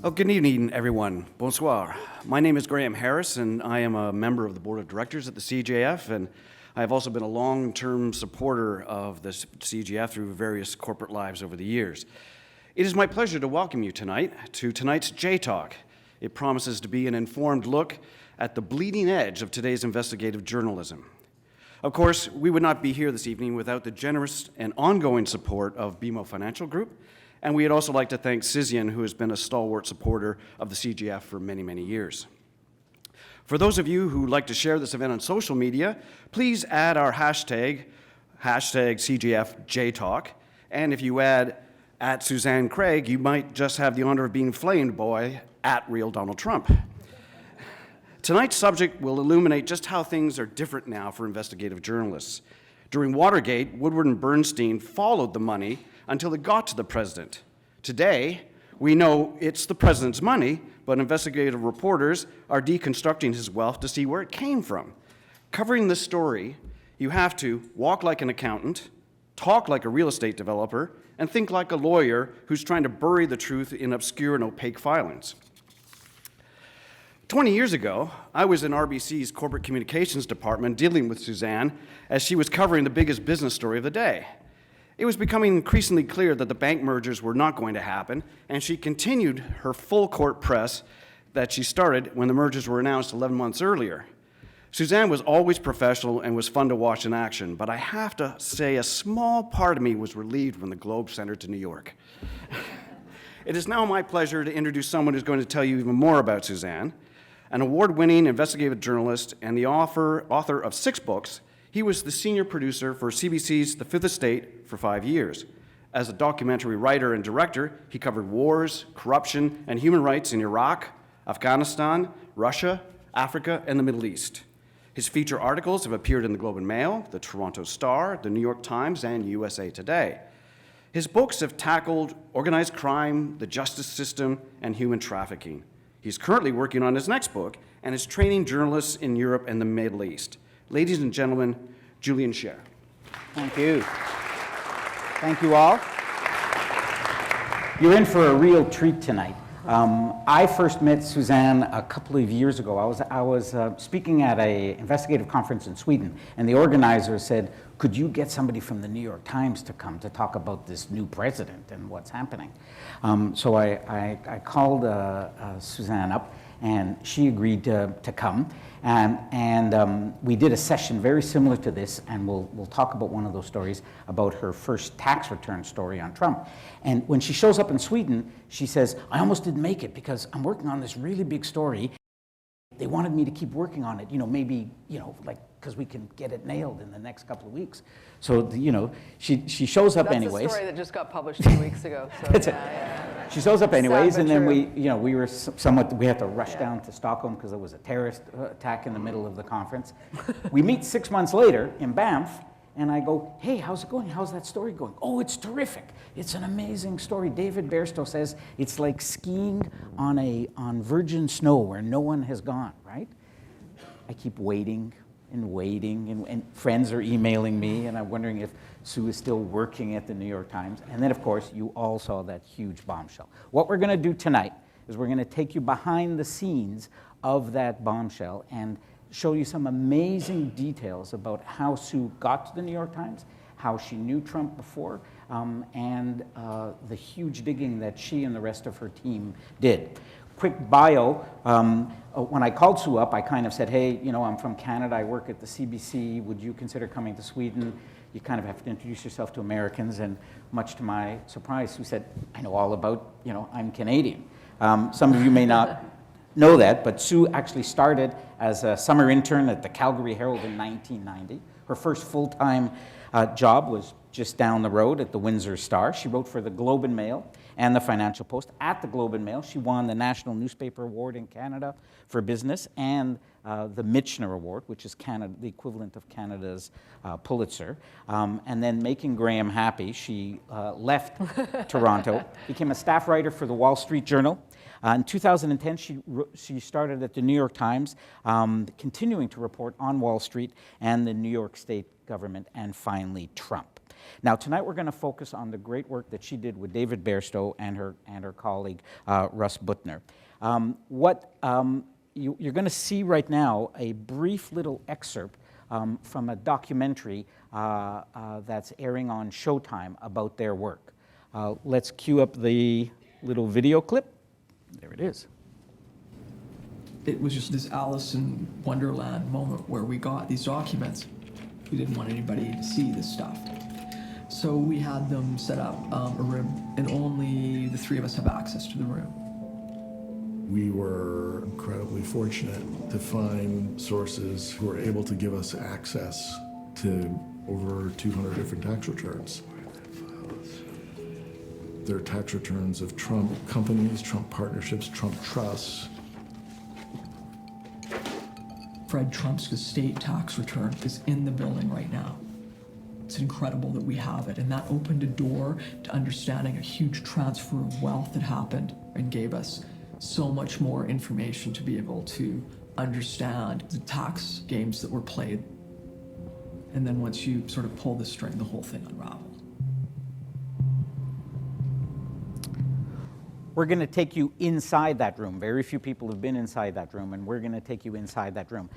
Oh, good evening, everyone. Bonsoir. My name is Graham Harris, and I am a member of the board of directors at the CJF, and I have also been a long-term supporter of the CJF through various corporate lives over the years. It is my pleasure to welcome you tonight to tonight's J-Talk. It promises to be an informed look at the bleeding edge of today's investigative journalism. Of course, we would not be here this evening without the generous and ongoing support of BMO Financial Group, and we'd also like to thank Suzanne, who has been a stalwart supporter of the CGF for many, many years. For those of you who like to share this event on social media, please add our hashtag CGFJTalk, and if you add at Susanne Craig, you might just have the honor of being flamed by at Real Donald Trump. Tonight's subject will illuminate just how things are different now for investigative journalists. During Watergate, Woodward and Bernstein followed the money until it got to the president. Today, we know it's the president's money, but investigative reporters are deconstructing his wealth to see where it came from. Covering this story, you have to walk like an accountant, talk like a real estate developer, and think like a lawyer who's trying to bury the truth in obscure and opaque filings. 20 years ago, I was in RBC's corporate communications department dealing with Suzanne as she was covering the biggest business story of the day. It was becoming increasingly clear that the bank mergers were not going to happen, and she continued her full court press that she started when the mergers were announced 11 months earlier. Suzanne was always professional and was fun to watch in action, but I have to say a small part of me was relieved when the Globe sent her to New York. It is now my pleasure to introduce someone who's going to tell you even more about Suzanne. An award-winning investigative journalist and the author of 6 books, he was the senior producer for CBC's The Fifth Estate for 5 years. As a documentary writer and director, he covered wars, corruption, and human rights in Iraq, Afghanistan, Russia, Africa, and the Middle East. His feature articles have appeared in the Globe and Mail, the Toronto Star, the New York Times, and USA Today. His books have tackled organized crime, the justice system, and human trafficking. He's currently working on his next book and is training journalists in Europe and the Middle East. Ladies and gentlemen, Julian Sher. Thank you. Thank you all. You're in for a real treat tonight. I first met Suzanne a couple of years ago. I was speaking at an investigative conference in Sweden, and the organizer said, could you get somebody from the New York Times to come to talk about this new president and what's happening? So I called Suzanne up, and she agreed to come. And we did a session very similar to this, and we'll talk about one of those stories about her first tax return story on Trump. And when she shows up in Sweden, she says, I almost didn't make it because I'm working on this really big story. They wanted me to keep working on it, maybe, like, because we can get it nailed in the next couple of weeks. So, she shows up anyways. That's the story that just got published 2 weeks ago. So, yeah. She shows up anyways, Sad, and then true. we had to rush down to Stockholm because there was a terrorist attack in the middle of the conference. We meet 6 months later in Banff, and I go, hey, how's it going? How's that story going? Oh, it's terrific. It's an amazing story. David Bairstow says it's like skiing on virgin snow where no one has gone, right? I keep waiting, and friends are emailing me, and I'm wondering if Sue is still working at the New York Times. And then, of course, you all saw that huge bombshell. What we're going to do tonight is we're going to take you behind the scenes of that bombshell and show you some amazing details about how Sue got to the New York Times, how she knew Trump before, and the huge digging that she and the rest of her team did. Quick bio, when I called Sue up, I kind of said, hey, I'm from Canada, I work at the CBC, would you consider coming to Sweden? You kind of have to introduce yourself to Americans, and much to my surprise, Sue said, I know all about, I'm Canadian. Some of you may not know that, but Sue actually started as a summer intern at the Calgary Herald in 1990. Her first full-time job was just down the road at the Windsor Star. She wrote for the Globe and Mail and the Financial Post. At the Globe and Mail, she won the National Newspaper Award in Canada for business and the Michener Award, which is the equivalent of Canada's Pulitzer. And then, making Graham happy, she left Toronto, became a staff writer for the Wall Street Journal, In 2010, she started at the New York Times, continuing to report on Wall Street and the New York State government, and finally Trump. Now, tonight we're going to focus on the great work that she did with David Bairstow and her colleague, Russ Butner. You're going to see right now a brief little excerpt from a documentary that's airing on Showtime about their work. Let's cue up the little video clip. There it is. It was just this Alice in Wonderland moment where we got these documents. We didn't want anybody to see this stuff. So we had them set up a room, and only the three of us have access to the room. We were incredibly fortunate to find sources who were able to give us access to over 200 different tax returns. They're tax returns of Trump companies, Trump partnerships, Trump trusts. Fred Trump's estate tax return is in the building right now. It's incredible that we have it, and that opened a door to understanding a huge transfer of wealth that happened and gave us so much more information to be able to understand the tax games that were played. And then once you sort of pull the string, the whole thing unravels. We're going to take you inside that room. Very few people have been inside that room, and we're going to take you inside that room.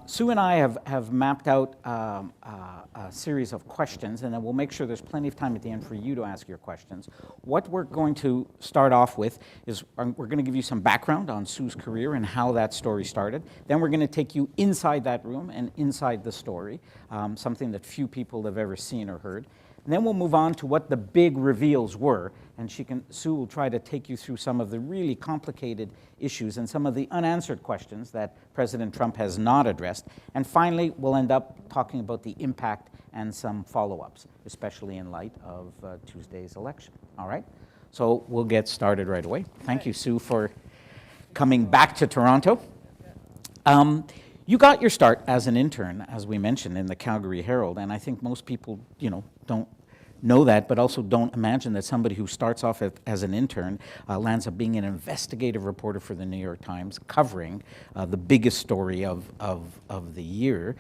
Sue and I have mapped out a series of questions, and then we'll make sure there's plenty of time at the end for you to ask your questions. What we're going to start off with is we're going to give you some background on Sue's career and how that story started. Then we're going to take you inside that room and inside the story, something that few people have ever seen or heard. And then we'll move on to what the big reveals were, and Sue will try to take you through some of the really complicated issues and some of the unanswered questions that President Trump has not addressed. And finally, we'll end up talking about the impact and some follow-ups, especially in light of Tuesday's election. All right? So we'll get started right away. Thank you, Sue, for coming back to Toronto. You got your start as an intern, as we mentioned, in the Calgary Herald, and I think most people, don't know that, but also don't imagine that somebody who starts off as an intern lands up being an investigative reporter for the New York Times, covering the biggest story of the year,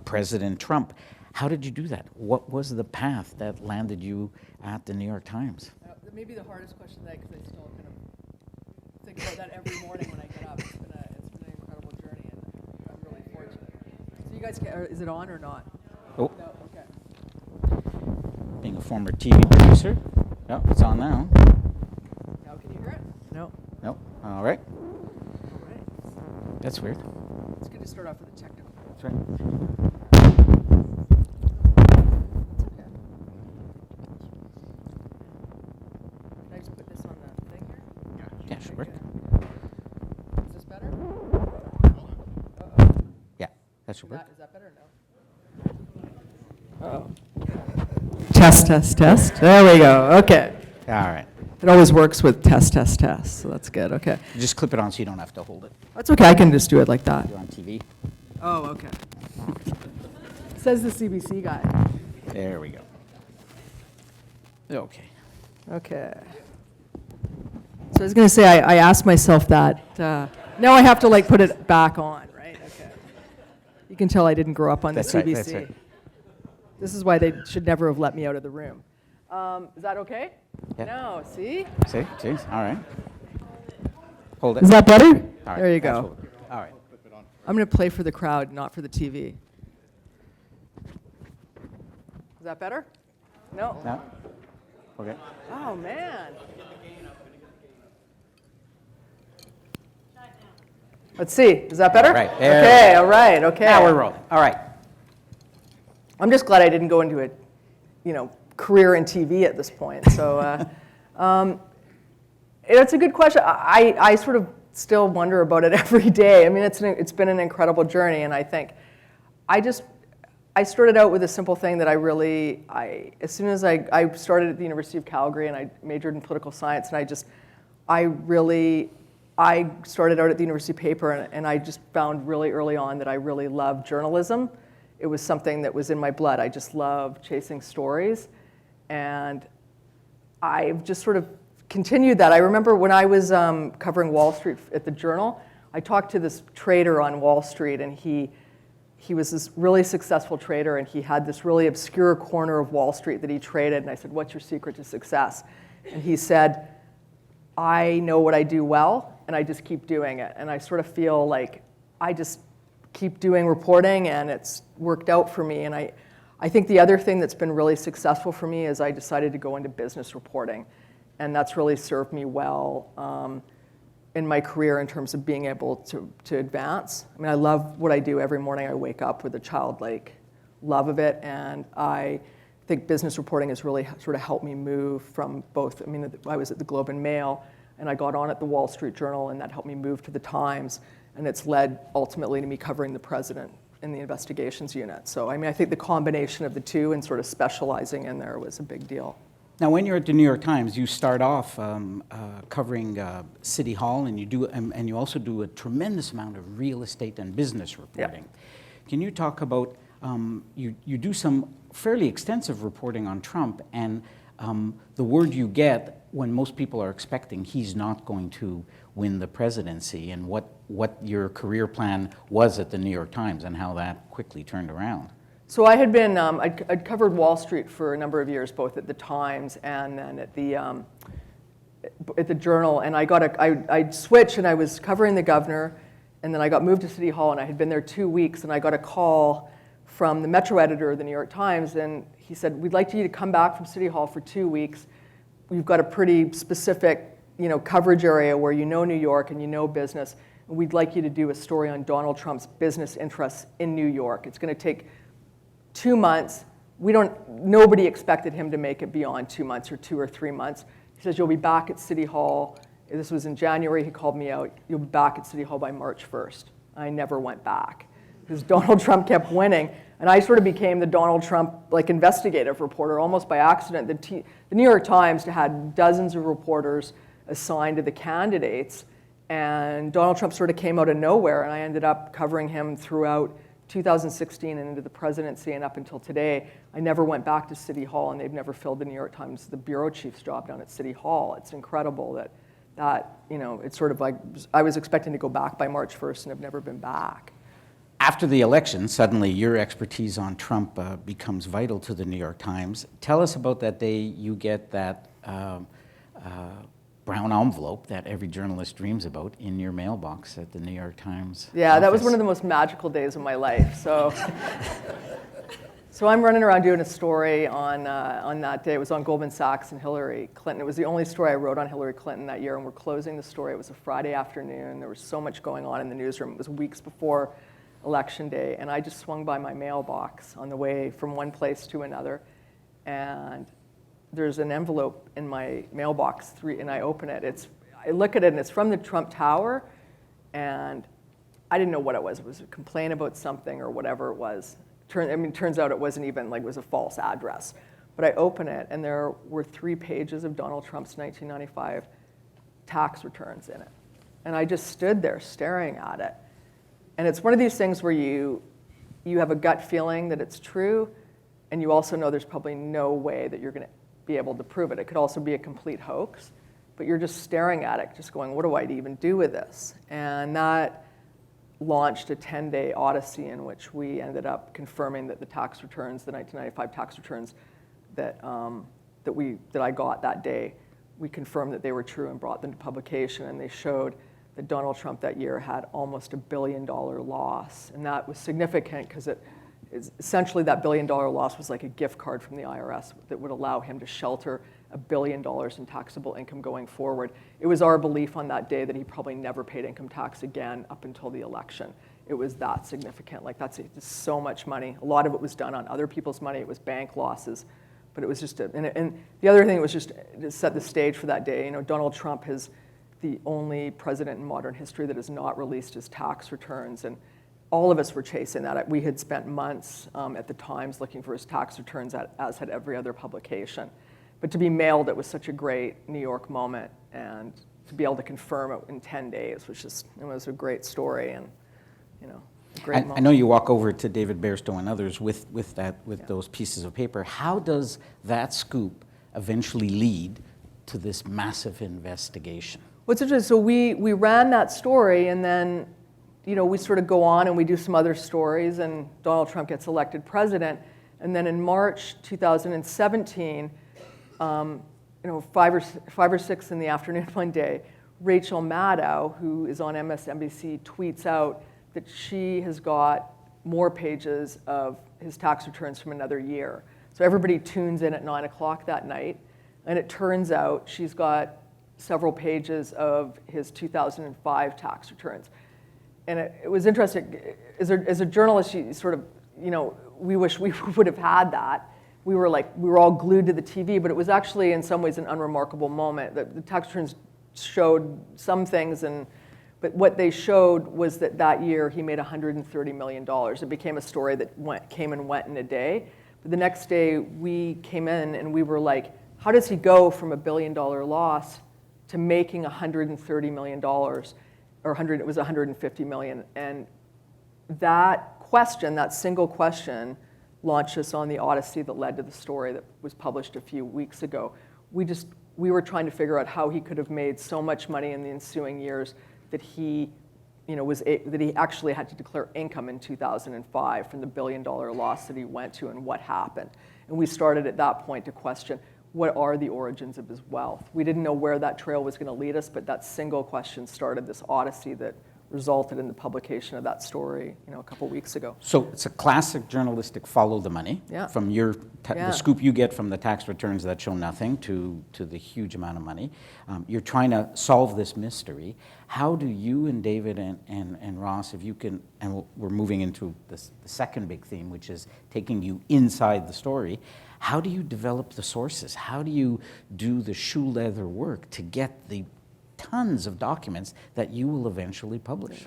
President Trump. How did you do that? What was the path that landed you at the New York Times? That may be the hardest question today because I still kind of think about that every morning when I get up. It's been an incredible journey, and I'm really fortunate. So you guys, is it on or not? Oh. No, okay. Being a former TV producer. Oh, it's on now. Now can you hear it? No. Nope. All right. All right. That's weird. It's good to start off with a technical. That's right. That's okay. Can I just put this on the thing here? Yeah, sure. Okay. Is this better? Uh-oh. Yeah, that should work. Is that better or no? Uh-oh. Test. There we go. Okay. All right. It always works with test. So that's good. Okay. Just clip it on so you don't have to hold it. That's okay. I can just do it like that. You're on TV. Oh, okay. Says the CBC guy. There we go. Okay. Okay. So I was going to say, I asked myself that. Now I have to put it back on, right? Okay. You can tell I didn't grow up on That's the right, CBC. that's right. This is why they should never have let me out of the room. Is that okay? Yeah. No, see? See? All right. Hold it. Is that better? All right, There you that's go. what we'll do. All right. I'm going to play for the crowd, not for the TV. Is that better? No? No? Okay. Oh, man. Let's see. Is that better? All right, there Okay, we go. all right, okay. Now we're rolling. All right. I'm just glad I didn't go into a, career in TV at this point. So it's a good question. I sort of still wonder about it every day. I mean, it's been an incredible journey, and I think I started out with a simple thing that as soon as I started at the University of Calgary and I majored in political science, and I started out at the university paper, and I just found really early on that I really loved journalism. It was something that was in my blood. I just love chasing stories. And I've just sort of continued that. I remember when I was covering Wall Street at the Journal, I talked to this trader on Wall Street, and he was this really successful trader, and he had this really obscure corner of Wall Street that he traded. And I said, "What's your secret to success?" And he said, "I know what I do well, and I just keep doing it." And I sort of feel like I just keep doing reporting, and it's worked out for me. And I think the other thing that's been really successful for me is I decided to go into business reporting, and that's really served me well in my career in terms of being able to advance. I mean, I love what I do. Every morning I wake up with a childlike love of it, and I think business reporting has really sort of helped me move from both. I mean, I was at the Globe and Mail, and I got on at the Wall Street Journal, and that helped me move to the Times, and it's led ultimately to me covering the president in the investigations unit. So, I mean, I think the combination of the two and sort of specializing in there was a big deal. Now, when you're at the New York Times, you start off covering City Hall, and you also do a tremendous amount of real estate and business reporting. Yeah. Can you talk about you do some fairly extensive reporting on Trump, and the word you get when most people are expecting he's not going to win the presidency, and what your career plan was at the New York Times and how that quickly turned around? So I had been, I'd covered Wall Street for a number of years, both at the Times and then at the Journal, and I'd switched, and I was covering the governor, and then I got moved to City Hall, and I had been there 2 weeks, and I got a call from the Metro editor of the New York Times, and he said, "We'd like you to come back from City Hall for 2 weeks. We've got a pretty specific, coverage area where you know New York and you know business, and we'd like you to do a story on Donald Trump's business interests in New York. It's going to take 2 months. Nobody expected him to make it beyond 2 months or 2 or 3 months. He says, you'll be back at City Hall. This was in January. He called me out. You'll be back at City Hall by March 1st. I never went back because Donald Trump kept winning. And I sort of became the Donald Trump investigative reporter almost by accident. The New York Times had dozens of reporters assigned to the candidates. And Donald Trump sort of came out of nowhere. And I ended up covering him throughout 2016 and into the presidency and up until today. I never went back to City Hall, and they've never filled the New York Times, the bureau chief's job down at City Hall. It's incredible that it's sort of like I was expecting to go back by March 1st and have never been back. After the election, suddenly your expertise on Trump becomes vital to the New York Times. Tell us about that day you get that brown envelope that every journalist dreams about in your mailbox at the New York Times Yeah, office. That was one of the most magical days of my life. So I'm running around doing a story on that day. It was on Goldman Sachs and Hillary Clinton. It was the only story I wrote on Hillary Clinton that year, and we're closing the story. It was a Friday afternoon. There was so much going on in the newsroom. It was weeks before Election Day, and I just swung by my mailbox on the way from one place to another, and there's an envelope in my mailbox, and I open it. I look at it, and it's from the Trump Tower, and I didn't know what it was. It was a complaint about something or whatever it was. Turns out it wasn't even it was a false address. But I open it, and there were 3 pages of Donald Trump's 1995 tax returns in it. And I just stood there staring at it. And it's one of these things where you have a gut feeling that it's true, and you also know there's probably no way that you're going to be able to prove it. It could also be a complete hoax, but you're just staring at it, just going, what do I even do with this? And that launched a 10-day Odyssey in which we ended up confirming that the tax returns, the 1995 tax returns that I got that day, we confirmed that they were true and brought them to publication, and they showed that Donald Trump that year had almost $1 billion loss. And that was significant because essentially that $1 billion loss was like a gift card from the IRS that would allow him to shelter $1 billion in taxable income going forward. It was our belief on that day that he probably never paid income tax again up until the election. It was that significant. That's so much money. A lot of it was done on other people's money. It was bank losses. But it was just, and the other thing was just to set the stage for that day. Donald Trump is the only president in modern history that has not released his tax returns. And all of us were chasing that. We had spent months at the Times looking for his tax returns, as had every other publication. But to be mailed, it was such a great New York moment. And to be able to confirm it in 10 days it was a great story and, a great moment. I know you walk over to David Bairstow and others with those pieces of paper. How does that scoop eventually lead to this massive investigation? What's interesting, so we ran that story, and then, we sort of go on and we do some other stories, and Donald Trump gets elected president. And then in March 2017, 5 or 6 in the afternoon one day, Rachel Maddow, who is on MSNBC, tweets out that she has got more pages of his tax returns from another year. So everybody tunes in at 9 o'clock that night, and it turns out she's got several pages of his 2005 tax returns. And it was interesting, as a journalist, you sort of, we wish we would have had that. We were all glued to the TV, but it was actually in some ways an unremarkable moment. The tax returns showed some things, but what they showed was that year he made $130 million. It became a story that came and went in a day. But the next day we came in and we were like, how does he go from $1 billion loss to making $130 million, it was $150 million. And that question, that single question, launched us on the Odyssey that led to the story that was published a few weeks ago. We were trying to figure out how he could have made so much money in the ensuing years that he actually had to declare income in 2005 from the $1 billion loss that he went to, and what happened. And we started at that point to question, what are the origins of his wealth? We didn't know where that trail was going to lead us, but that single question started this Odyssey that resulted in the publication of that story, a couple weeks ago. So it's a classic journalistic follow the money. Yeah. From the scoop you get from the tax returns that show nothing to the huge amount of money. You're trying to solve this mystery. How do you and David and Ross, if you can, and we're moving into the second big theme, which is taking you inside the story, how do you develop the sources? How do you do the shoe leather work to get the tons of documents that you will eventually publish?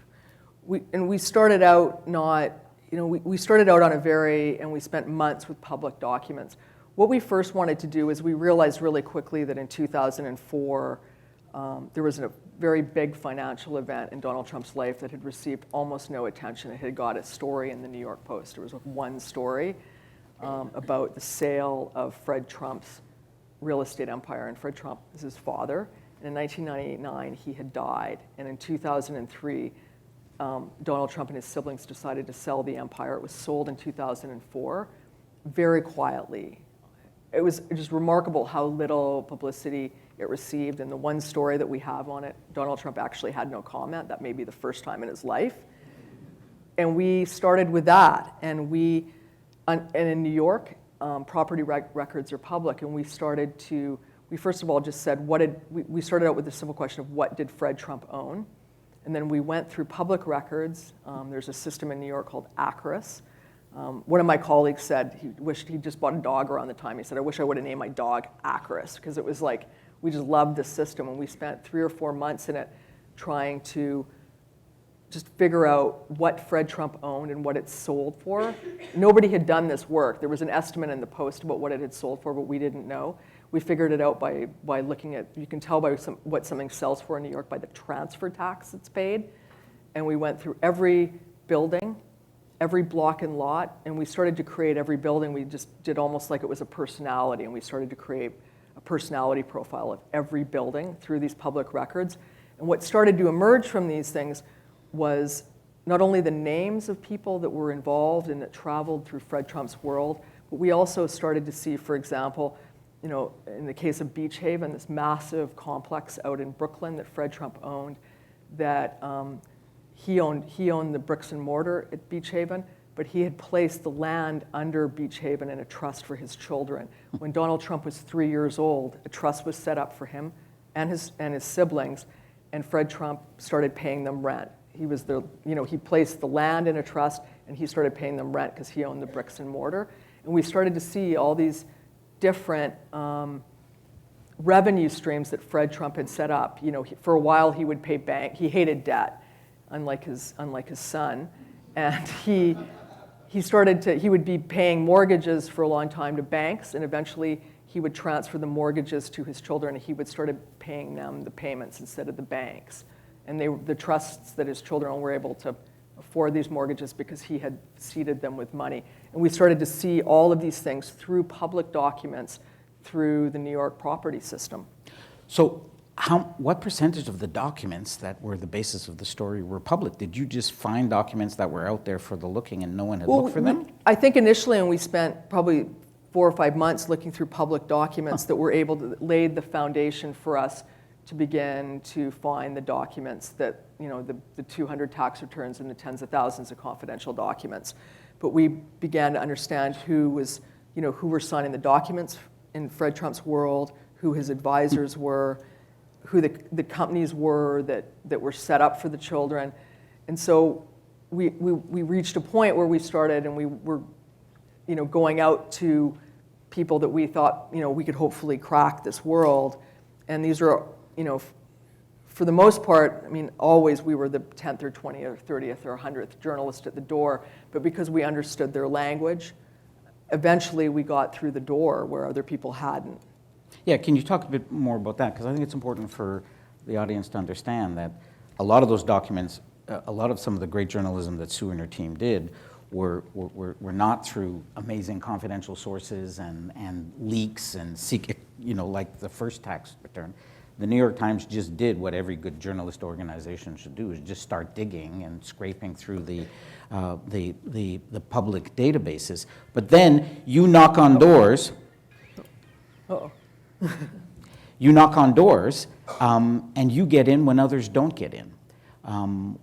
We started out we started out and we spent months with public documents. What we first wanted to do is we realized really quickly that in 2004, there was a very big financial event in Donald Trump's life that had received almost no attention. It had got a story in the New York Post. There was one story about the sale of Fred Trump's real estate empire, and Fred Trump is his father. And in 1999, he had died. And in 2003, Donald Trump and his siblings decided to sell the empire. It was sold in 2004, very quietly. It was just remarkable how little publicity it received. And the one story that we have on it, Donald Trump actually had no comment. That may be the first time in his life. And we started with that. And in New York, property records are public. And we first of all just said, we started out with the simple question of what did Fred Trump own? And then we went through public records. There's a system in New York called ACRIS. One of my colleagues said he wished he just bought a dog around the time. He said, I wish I would have named my dog ACRIS, because it was like, we just loved the system. And we spent 3 or 4 months in it trying to just figure out what Fred Trump owned and what it sold for. Nobody had done this work. There was an estimate in the Post about what it had sold for, but we didn't know. We figured it out by looking at, you can tell by what something sells for in New York by the transfer tax that's paid. And we went through every building, every block and lot, and we started to create every building. We just did almost like it was a personality, and we started to create a personality profile of every building through these public records. And what started to emerge from these things was not only the names of people that were involved and that traveled through Fred Trump's world, but we also started to see, for example, in the case of Beach Haven, this massive complex out in Brooklyn that Fred Trump owned, that he owned the bricks and mortar at Beach Haven, but he had placed the land under Beach Haven in a trust for his children. When Donald Trump was 3 years old, a trust was set up for him and his siblings, and Fred Trump started paying them rent. He placed the land in a trust, and he started paying them rent because he owned the bricks and mortar. And we started to see all these different revenue streams that Fred Trump had set up. For a while he would pay bank. He hated debt, unlike his son, and he would be paying mortgages for a long time to banks, and eventually he would transfer the mortgages to his children, and he would start paying them the payments instead of the banks. And the trusts that his children were able to afford these mortgages because he had seeded them with money. And we started to see all of these things through public documents, through the New York property system. So what percentage of the documents that were the basis of the story were public? Did you just find documents that were out there for the looking and no one had looked for them? I think initially, and we spent probably 4 or 5 months looking through public documents that were able to lay the foundation for us to begin to find the documents that, the 200 tax returns and the tens of thousands of confidential documents. But we began to understand who were signing the documents in Fred Trump's world, who his advisors were, who the companies were that were set up for the children. And so we reached a point where we started and we were going out to people that we thought we could hopefully crack this world. And these are, for the most part, always we were the 10th or 20th or 30th or 100th journalist at the door, but because we understood their language, eventually we got through the door where other people hadn't. Yeah, can you talk a bit more about that? Because I think it's important for the audience to understand that a lot of those documents, a lot of some of the great journalism that Sue and her team did were not through amazing confidential sources and leaks and secret, like the first tax return. The New York Times just did what every good journalist organization should do, is just start digging and scraping through the public databases. But then you knock on doors. Uh-oh. You knock on doors, and you get in when others don't get in.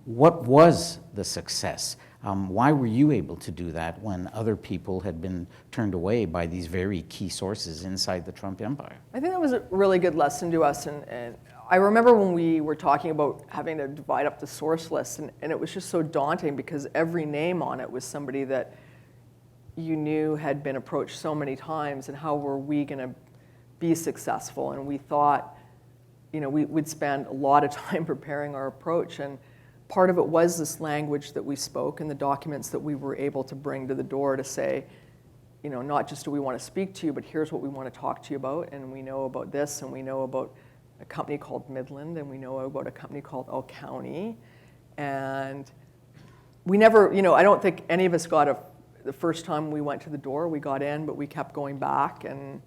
What was the success? Why were you able to do that when other people had been turned away by these very key sources inside the Trump empire? I think that was a really good lesson to us. And I remember when we were talking about having to divide up the source list, and it was just so daunting because every name on it was somebody that you knew had been approached so many times, and how were we going to be successful? And we thought, we'd spend a lot of time preparing our approach, and part of it was this language that we spoke and the documents that we were able to bring to the door to say, not just do we want to speak to you, but here's what we want to talk to you about, and we know about this, and we know about a company called Midland, and we know about a company called El County, and we never, I don't think any of us the first time we went to the door, we got in, but we kept going back, and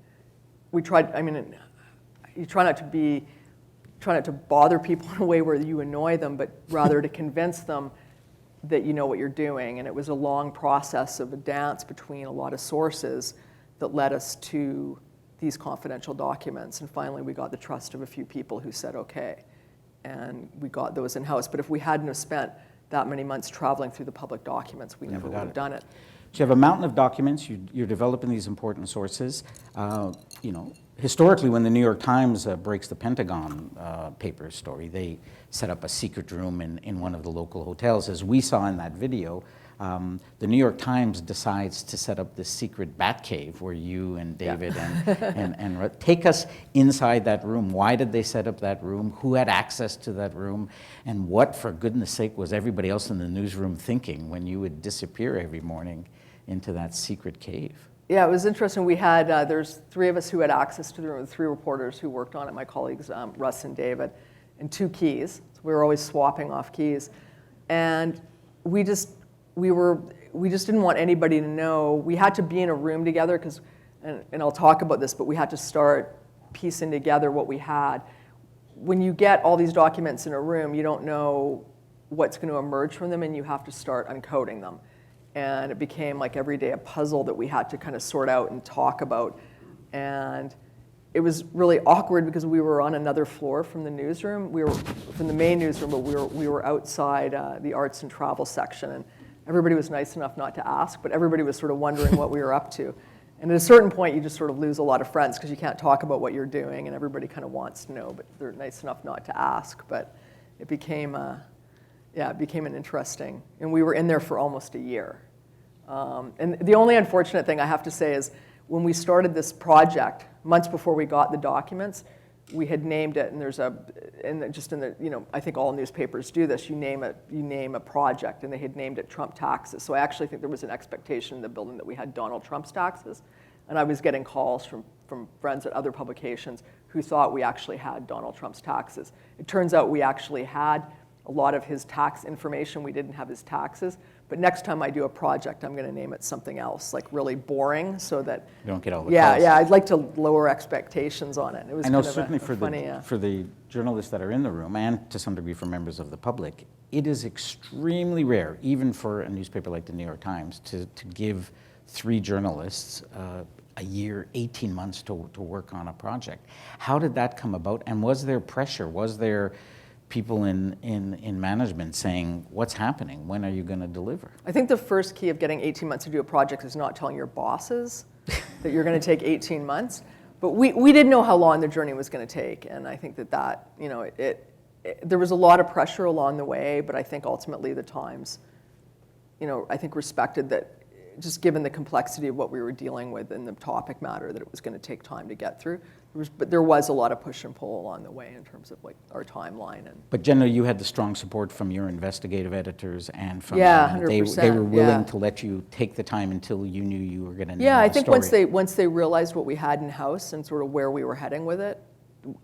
we tried, you try not to bother people in a way where you annoy them, but rather to convince them that you know what you're doing. And it was a long process of a dance between a lot of sources that led us to these confidential documents. And finally, we got the trust of a few people who said, okay, and we got those in-house. But if we hadn't have spent that many months traveling through the public documents, we never would have done it. So you have a mountain of documents, you're developing these important sources. Historically, when the New York Times breaks the Pentagon Papers story, they set up a secret room in one of the local hotels. As we saw in that video, the New York Times decides to set up this secret bat cave where you and David and take us inside that room. Why did they set up that room? Who had access to that room? And what, for goodness sake, was everybody else in the newsroom thinking when you would disappear every morning into that secret cave? Yeah, it was interesting. We had, there's 3 of us who had access to the room, 3 reporters who worked on it, my colleagues, Russ and David, and 2 keys. So we were always swapping off keys. And we just didn't want anybody to know. We had to be in a room together because, and I'll talk about this, but we had to start piecing together what we had. When you get all these documents in a room, you don't know what's going to emerge from them, and you have to start uncoding them. And it became like every day a puzzle that we had to kind of sort out and talk about. And it was really awkward because we were on another floor from the newsroom. We were from the main newsroom, but we were outside the arts and travel section. And everybody was nice enough not to ask, but everybody was sort of wondering what we were up to. And at a certain point, you just sort of lose a lot of friends because you can't talk about what you're doing, and everybody kind of wants to know, but they're nice enough not to ask. But it became an interesting, and we were in there for almost a year. And the only unfortunate thing I have to say is when we started this project, months before we got the documents, we had named it, and I think all newspapers do this, you name a project, and they had named it Trump Taxes. So I actually think there was an expectation in the building that we had Donald Trump's taxes, and I was getting calls from friends at other publications who thought we actually had Donald Trump's taxes. It turns out we actually had a lot of his tax information. We didn't have his taxes. But next time I do a project, I'm going to name it something else, like really boring, so that You don't get all the yeah, calls. yeah. I'd like to lower expectations on it. It was I know kind of certainly for the journalists that are in the room, and to some degree for members of the public, it is extremely rare, even for a newspaper like the New York Times, to give 3 journalists a year, 18 months to work on a project. How did that come about? And was there pressure? Was there people in management saying, what's happening? When are you going to deliver? I think the first key of getting 18 months to do a project is not telling your bosses that you're going to take 18 months. But we didn't know how long the journey was going to take. And I think that you know, there was a lot of pressure along the way, but I think ultimately the Times, you know, I think respected that, just given the complexity of what we were dealing with and the topic matter, that it was going to take time to get through. But there was a lot of push and pull along the way in terms of like our timeline. But generally, you had the strong support from your investigative editors and from Yeah, them. 100%, They were willing yeah. to let you take the time until you knew you were going to. Yeah, I think once they realized what we had in house and sort of where we were heading with it,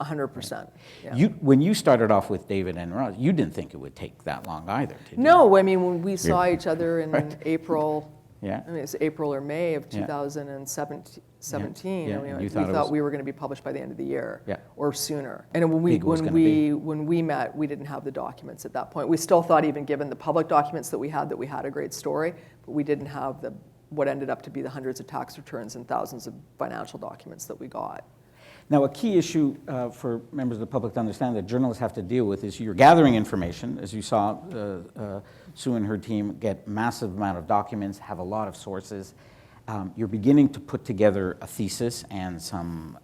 100%. Yeah. When you started off with David and Ross, you didn't think it would take that long either, did you? No, I mean when we saw each other in Right. April. Yeah. I mean, it's April or May of Yeah. 2017. Yeah, I mean, and we you thought it thought was- we were going to be published by the end of the year, Yeah. or sooner. And when Big was gonna be. we met, we didn't have the documents at that point. We still thought, even given the public documents that we had a great story, but we didn't have what ended up to be the hundreds of tax returns and thousands of financial documents that we got. Now, a key issue for members of the public to understand that journalists have to deal with is you're gathering information. As you saw, Sue and her team get massive amount of documents, have a lot of sources. You're beginning to put together a thesis and some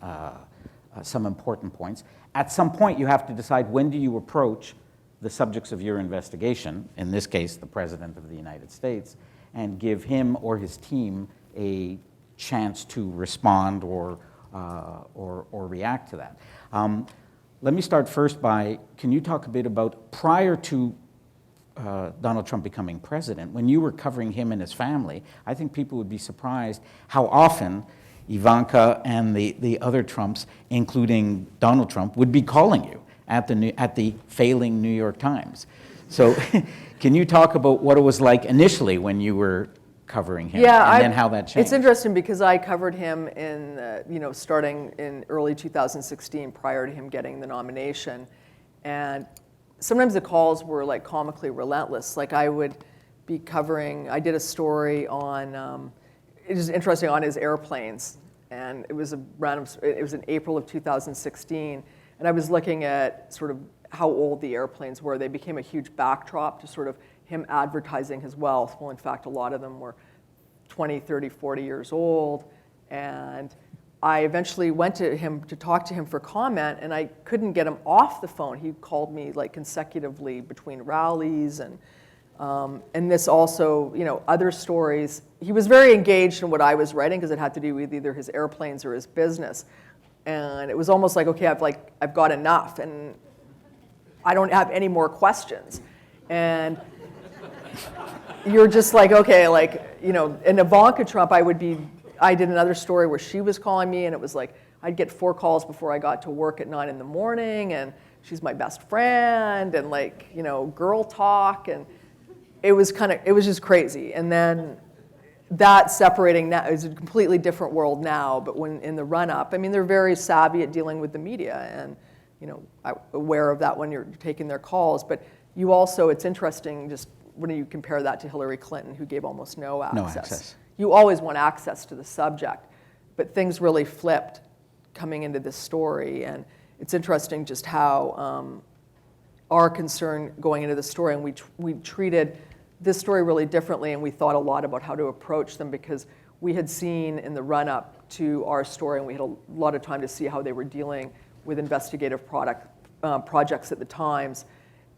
important points. At some point, you have to decide, when do you approach the subjects of your investigation, in this case, the President of the United States, and give him or his team a chance to respond or react to that. Let me start first by, can you talk a bit about, prior to Donald Trump becoming president, when you were covering him and his family, I think people would be surprised how often Ivanka and the other Trumps, including Donald Trump, would be calling you at the failing New York Times. So can you talk about what it was like initially when you were covering him, and then how that changed? It's interesting because I covered him in, starting in early 2016, prior to him getting the nomination, and sometimes the calls were like comically relentless. Like I would be covering, I did a story on, it was interesting, on his airplanes, and it was it was in April of 2016, and I was looking at sort of how old the airplanes were. They became a huge backdrop to sort of him advertising his wealth. Well, in fact, a lot of them were 20, 30, 40 years old. And I eventually went to him to talk to him for comment, and I couldn't get him off the phone. He called me like consecutively between rallies and this also, other stories. He was very engaged in what I was writing because it had to do with either his airplanes or his business. And it was almost like, okay, I've got enough, and I don't have any more questions. And you're just like, okay, in Ivanka Trump, I did another story where she was calling me, and it was like, I'd get 4 calls before I got to work at 9 in the morning, and she's my best friend, and girl talk, and it was just crazy. And then that separating now is a completely different world now, but when in the run-up, they're very savvy at dealing with the media, and aware of that when you're taking their calls, but you also, it's interesting just when you compare that to Hillary Clinton, who gave almost no access. No access. You always want access to the subject, but things really flipped coming into this story, and it's interesting just how our concern going into the story, and we treated this story really differently, and we thought a lot about how to approach them because we had seen in the run-up to our story, and we had a lot of time to see how they were dealing with investigative projects at the Times,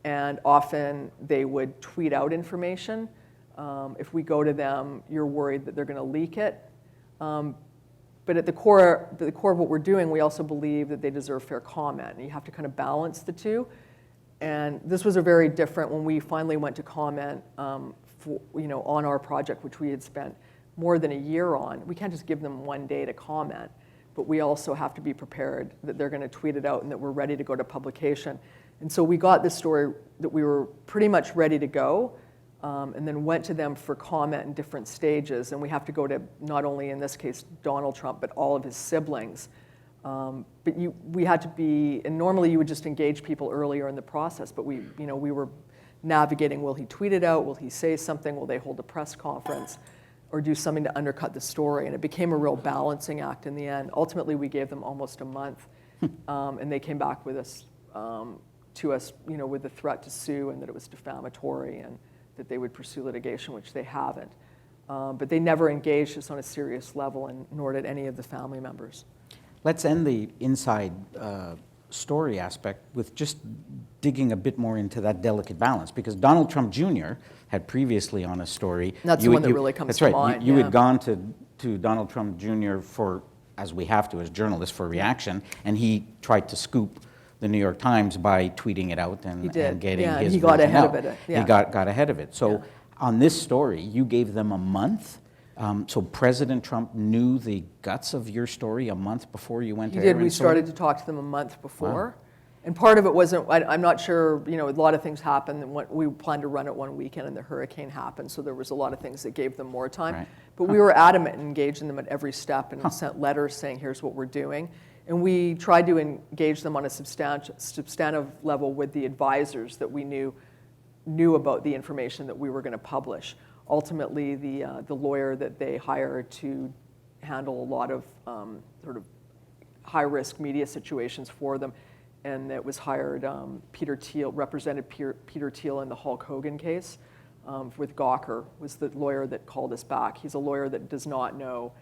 and often they would tweet out information. If we go to them, you're worried that they're going to leak it. But at the core of what we're doing, we also believe that they deserve fair comment, and you have to kind of balance the two. And this was a very different, when we finally went to comment on our project, which we had spent more than a year on. We can't just give them one day to comment, but we also have to be prepared that they're going to tweet it out and that we're ready to go to publication. And so we got this story that we were pretty much ready to go, and then went to them for comment in different stages. And we have to go to not only, in this case, Donald Trump, but all of his siblings. But we had to be, and normally you would just engage people earlier in the process, but we were navigating, will he tweet it out? Will he say something? Will they hold a press conference? Or do something to undercut the story? And it became a real balancing act in the end. Ultimately, we gave them almost a month, and they came back with us, with the threat to sue and that it was defamatory and that they would pursue litigation, which they haven't. But they never engaged us on a serious level, and nor did any of the family members. Let's end the inside story aspect with just digging a bit more into that delicate balance, because Donald Trump Jr. had previously on a story. That's the one that really comes to mind. You had gone to Donald Trump Jr. for, as we have to as journalists, for reaction, and he tried to scoop the New York Times by tweeting it out and getting his he got version ahead out. of it. Yeah. He got ahead of it. So on this story, you gave them a month. So President Trump knew the guts of your story a month before you went to air? He did. We started to talk to them a month before. Wow. And part of it wasn't, I'm not sure, a lot of things happened. And we planned to run it one weekend and the hurricane happened. So there was a lot of things that gave them more time. Right. But we were adamant and engaging them at every step and sent letters saying, here's what we're doing. And we tried to engage them on a substantive level with the advisors that we knew about the information that we were going to publish. Ultimately, the lawyer that they hired to handle a lot of sort of high-risk media situations for them, and it was hired, Peter Thiel, represented Peter Thiel in the Hulk Hogan case with Gawker, was the lawyer that called us back. He's a lawyer that does not know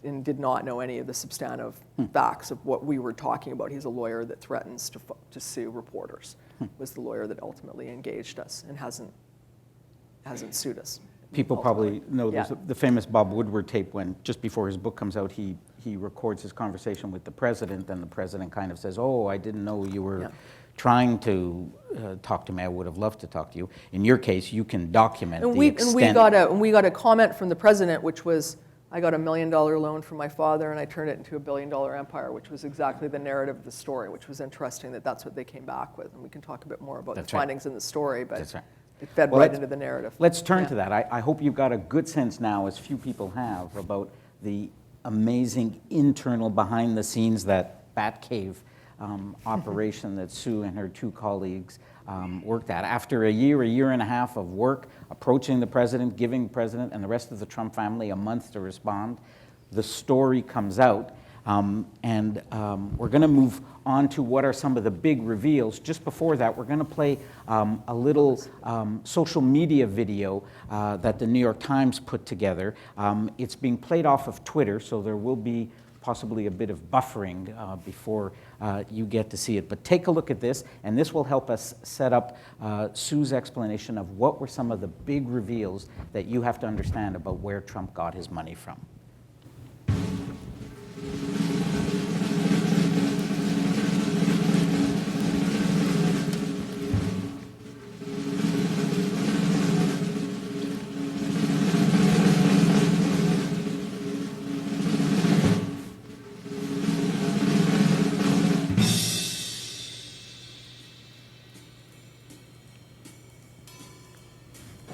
and did not know any of the substantive facts of what we were talking about. He's a lawyer that threatens to sue reporters, was the lawyer that ultimately engaged us and hasn't sued us. People probably know there's the famous Bob Woodward tape when, just before his book comes out, he records his conversation with the president, and the president kind of says, oh, I didn't know you were trying to talk to me. I would have loved to talk to you. In your case, you can document the extent. And we got a comment from the president, which was, I got $1 million loan from my father, and I turned it into $1 billion empire, which was exactly the narrative of the story, which was interesting that that's what they came back with. And we can talk a bit more about the findings in the story, but it fed right into the narrative. Let's turn to that. I hope you've got a good sense now, as few people have, about the amazing internal behind the scenes, that Batcave operation that Sue and her two colleagues worked at. After a year and a half of work, approaching the president, giving the president and the rest of the Trump family a month to respond, the story comes out. And we're going to move on to what are some of the big reveals. Just before that, we're going to play a little social media video that the New York Times put together. It's being played off of Twitter, so there will be possibly a bit of buffering before you get to see it. But take a look at this, and this will help us set up Sue's explanation of what were some of the big reveals that you have to understand about where Trump got his money from.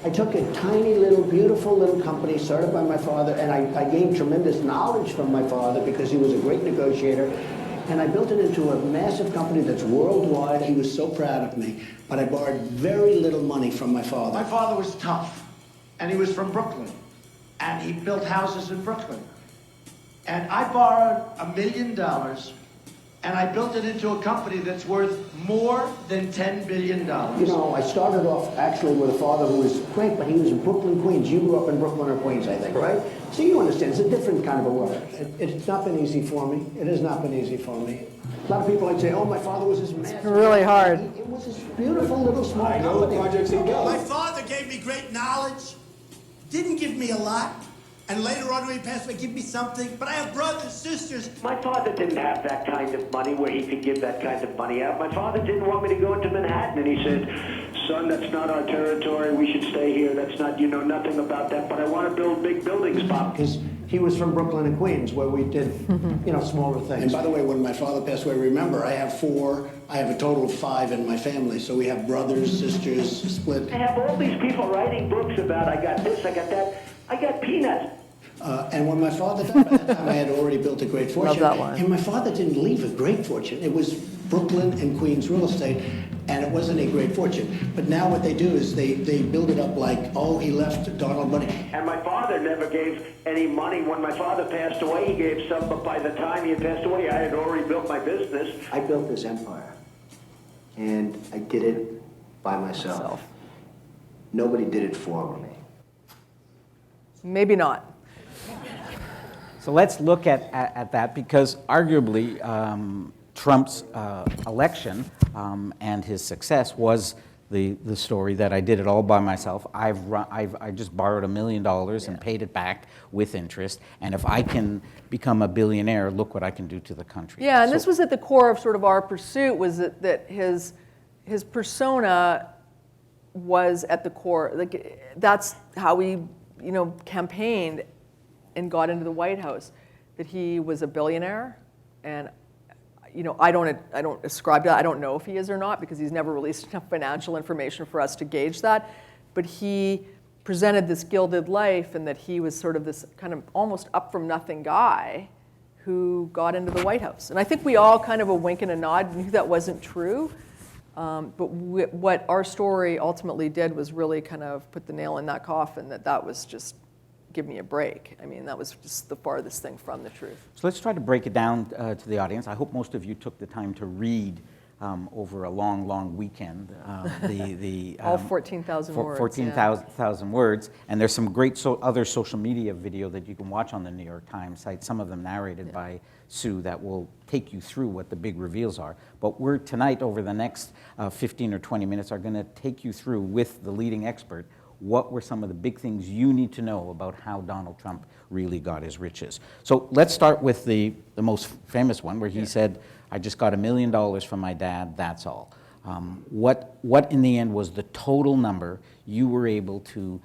I took a tiny little, beautiful little company started by my father, and I gained tremendous knowledge from my father because he was a great negotiator, and I built it into a massive company that's worldwide. He was so proud of me, but I borrowed very little money from my father. My father was tough, and he was from Brooklyn, and he built houses in Brooklyn. And I borrowed $1 million, and I built it into a company that's worth more than $10 billion. You know, I started off actually with a father who was great, but he was in Brooklyn, Queens. You grew up in Brooklyn or Queens, I think, right? So you understand, it's a different kind of a world. It's not been easy for me. It has not been easy for me. A lot of people like say, oh, my father was this massive. It's really hard. It was this beautiful little small company. I know the projects he built. My father gave me great knowledge, didn't give me a lot. And later on when he passed away, give me something. But I have brothers, sisters. My father didn't have that kind of money where he could give that kind of money out. My father didn't want me to go into Manhattan. And he said, son, that's not our territory. We should stay here. That's not, you know nothing about that. But I want to build big buildings, Pop. His He was from Brooklyn and Queens, where we did, smaller things. And by the way, when my father passed away, remember, I have a total of 5 in my family. So we have brothers, sisters, split. I have all these people writing books about, I got this, I got that. I got peanuts. And when my father died, by that time I had already built a great fortune. Love that line. And my father didn't leave a great fortune. It was Brooklyn and Queens real estate, and it wasn't a great fortune. But now what they do is they build it up like, oh, he left Donald money. And my father never gave any money. When my father passed away, he gave some, but by the time he had passed away, I had already built my business. I built this empire, and I did it by myself. Nobody did it for me. Maybe not. So let's look at that, because arguably Trump's election and his success was the story that I did it all by myself. I just borrowed $1 million and paid it back with interest, and if I can become a billionaire, look what I can do to the country. Yeah, and this was at the core of sort of our pursuit, was that his persona was at the core. Like, that's how we campaigned and got into the White House, that he was a billionaire. And I don't ascribe to that. I don't know if he is or not, because he's never released enough financial information for us to gauge that. But he presented this gilded life, and that he was sort of this kind of almost up from nothing guy who got into the White House. And I think we all kind of a wink and a nod knew that wasn't true. But what our story ultimately did was really kind of put the nail in that coffin, that was just, give me a break. I mean, that was just the farthest thing from the truth. So let's try to break it down to the audience. I hope most of you took the time to read over a long, long weekend all 14,000 words. 14,000 words. And there's some great other social media video that you can watch on the New York Times site, some of them narrated by Sue, that will take you through what the big reveals are. But we're tonight, over the next 15 or 20 minutes, are going to take you through, with the leading expert, what were some of the big things you need to know about how Donald Trump really got his riches. So let's start with the most famous one, where he said, I just got $1 million from my dad, that's all. What in the end was the total number you were able to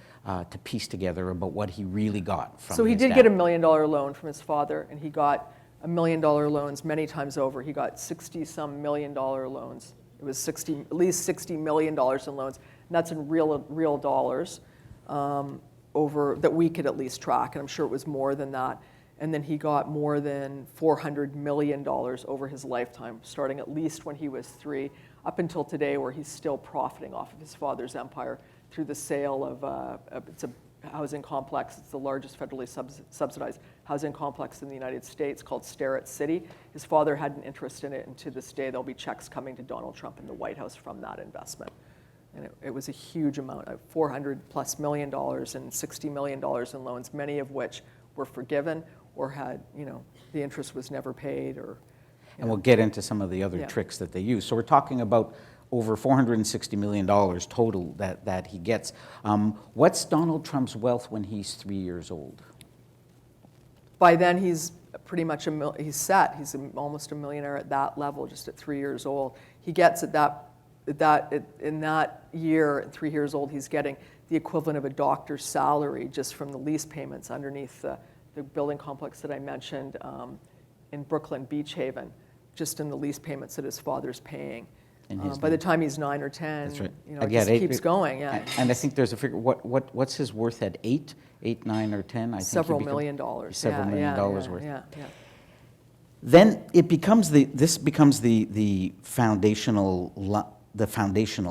piece together about what he really got from his dad? So he did get $1 million loan from his father, and he got $1 million loans many times over. He got 60-some million dollar loans. It was at least $60 million in loans. And that's in real dollars over that we could at least track, and I'm sure it was more than that. And then he got more than $400 million over his lifetime, starting at least when he was 3, up until today, where he's still profiting off of his father's empire through the sale of it's a housing complex. It's the largest federally subsidized housing complex in the United States, called Starrett City. His father had an interest in it, and to this day, there'll be checks coming to Donald Trump in the White House from that investment. And it was a huge amount, of $400+ million and $60 million in loans, many of which were forgiven or had, the interest was never paid. And we'll get into some of the other tricks that they use. So we're talking about over $460 million total that he gets. What's Donald Trump's wealth when he's 3 years old? By then, he's pretty much he's set. He's almost a millionaire at that level, just at 3 years old. He gets in that year, at 3 years old, he's getting the equivalent of a doctor's salary just from the lease payments underneath the building complex that I mentioned in Brooklyn, Beach Haven, just in the lease payments that his father's paying. By the time he's 9 or 10, That's right. it just keeps going. Yeah. And I think there's a figure. What's his worth at 8, 9, or 10? I think Several million dollars. Several million dollars worth. Yeah. Then it becomes the foundational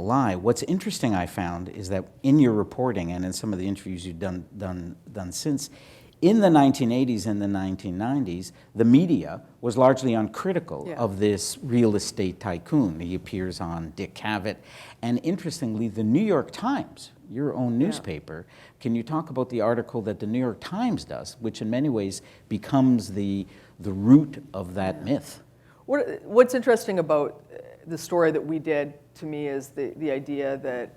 lie. What's interesting, I found, is that in your reporting and in some of the interviews you've done since, in the 1980s and the 1990s, the media was largely uncritical of this real estate tycoon. He appears on Dick Cavett. And interestingly, the New York Times, your own newspaper, can you talk about the article that the New York Times does, which in many ways becomes the root of that myth? What's interesting about the story that we did, to me, is the idea that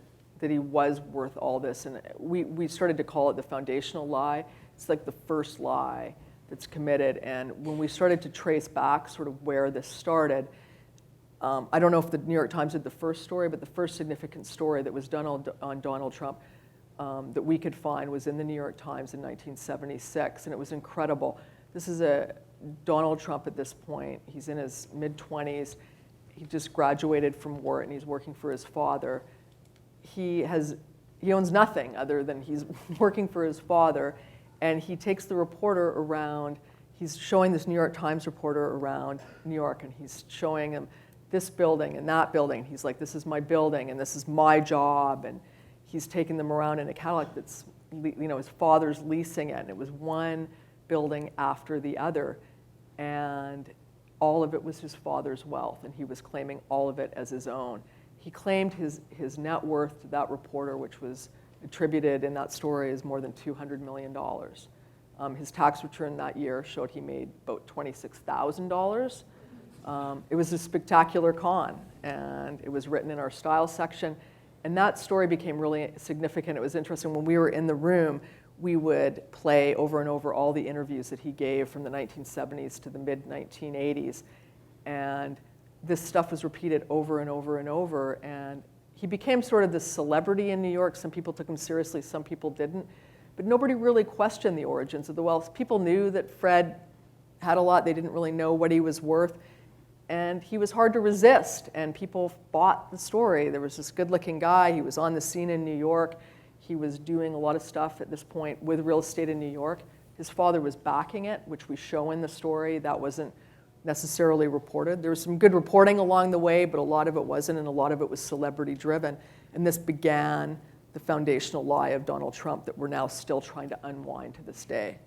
he was worth all this. And we started to call it the foundational lie. It's like the first lie that's committed. And when we started to trace back sort of where this started, I don't know if the New York Times did the first story, but the first significant story that was done on Donald Trump that we could find was in the New York Times in 1976, and it was incredible. This is a Donald Trump at this point. He's in his mid-20s. He just graduated from Wharton, and he's working for his father. He owns nothing other than he's working for his father, and he takes the reporter around. He's showing this New York Times reporter around New York, and he's showing him this building and that building. He's like, this is my building, and this is my job, and he's taking them around in a Cadillac that's, his father's leasing it, and it was one building after the other, and all of it was his father's wealth, and he was claiming all of it as his own. He claimed his net worth to that reporter, which was attributed in that story as more than $200 million. His tax return that year showed he made about $26,000. It was a spectacular con, and it was written in our style section. And that story became really significant. It was interesting. When we were in the room, we would play over and over all the interviews that he gave from the 1970s to the mid-1980s. And this stuff was repeated over and over and over. And he became sort of this celebrity in New York. Some people took him seriously, some people didn't. But nobody really questioned the origins of the wealth. People knew that Fred had a lot. They didn't really know what he was worth. And he was hard to resist, and people bought the story. There was this good-looking guy. He was on the scene in New York. He was doing a lot of stuff at this point with real estate in New York. His father was backing it, which we show in the story. That wasn't necessarily reported. There was some good reporting along the way, but a lot of it wasn't, and a lot of it was celebrity-driven. And this began the foundational lie of Donald Trump that we're now still trying to unwind to this day.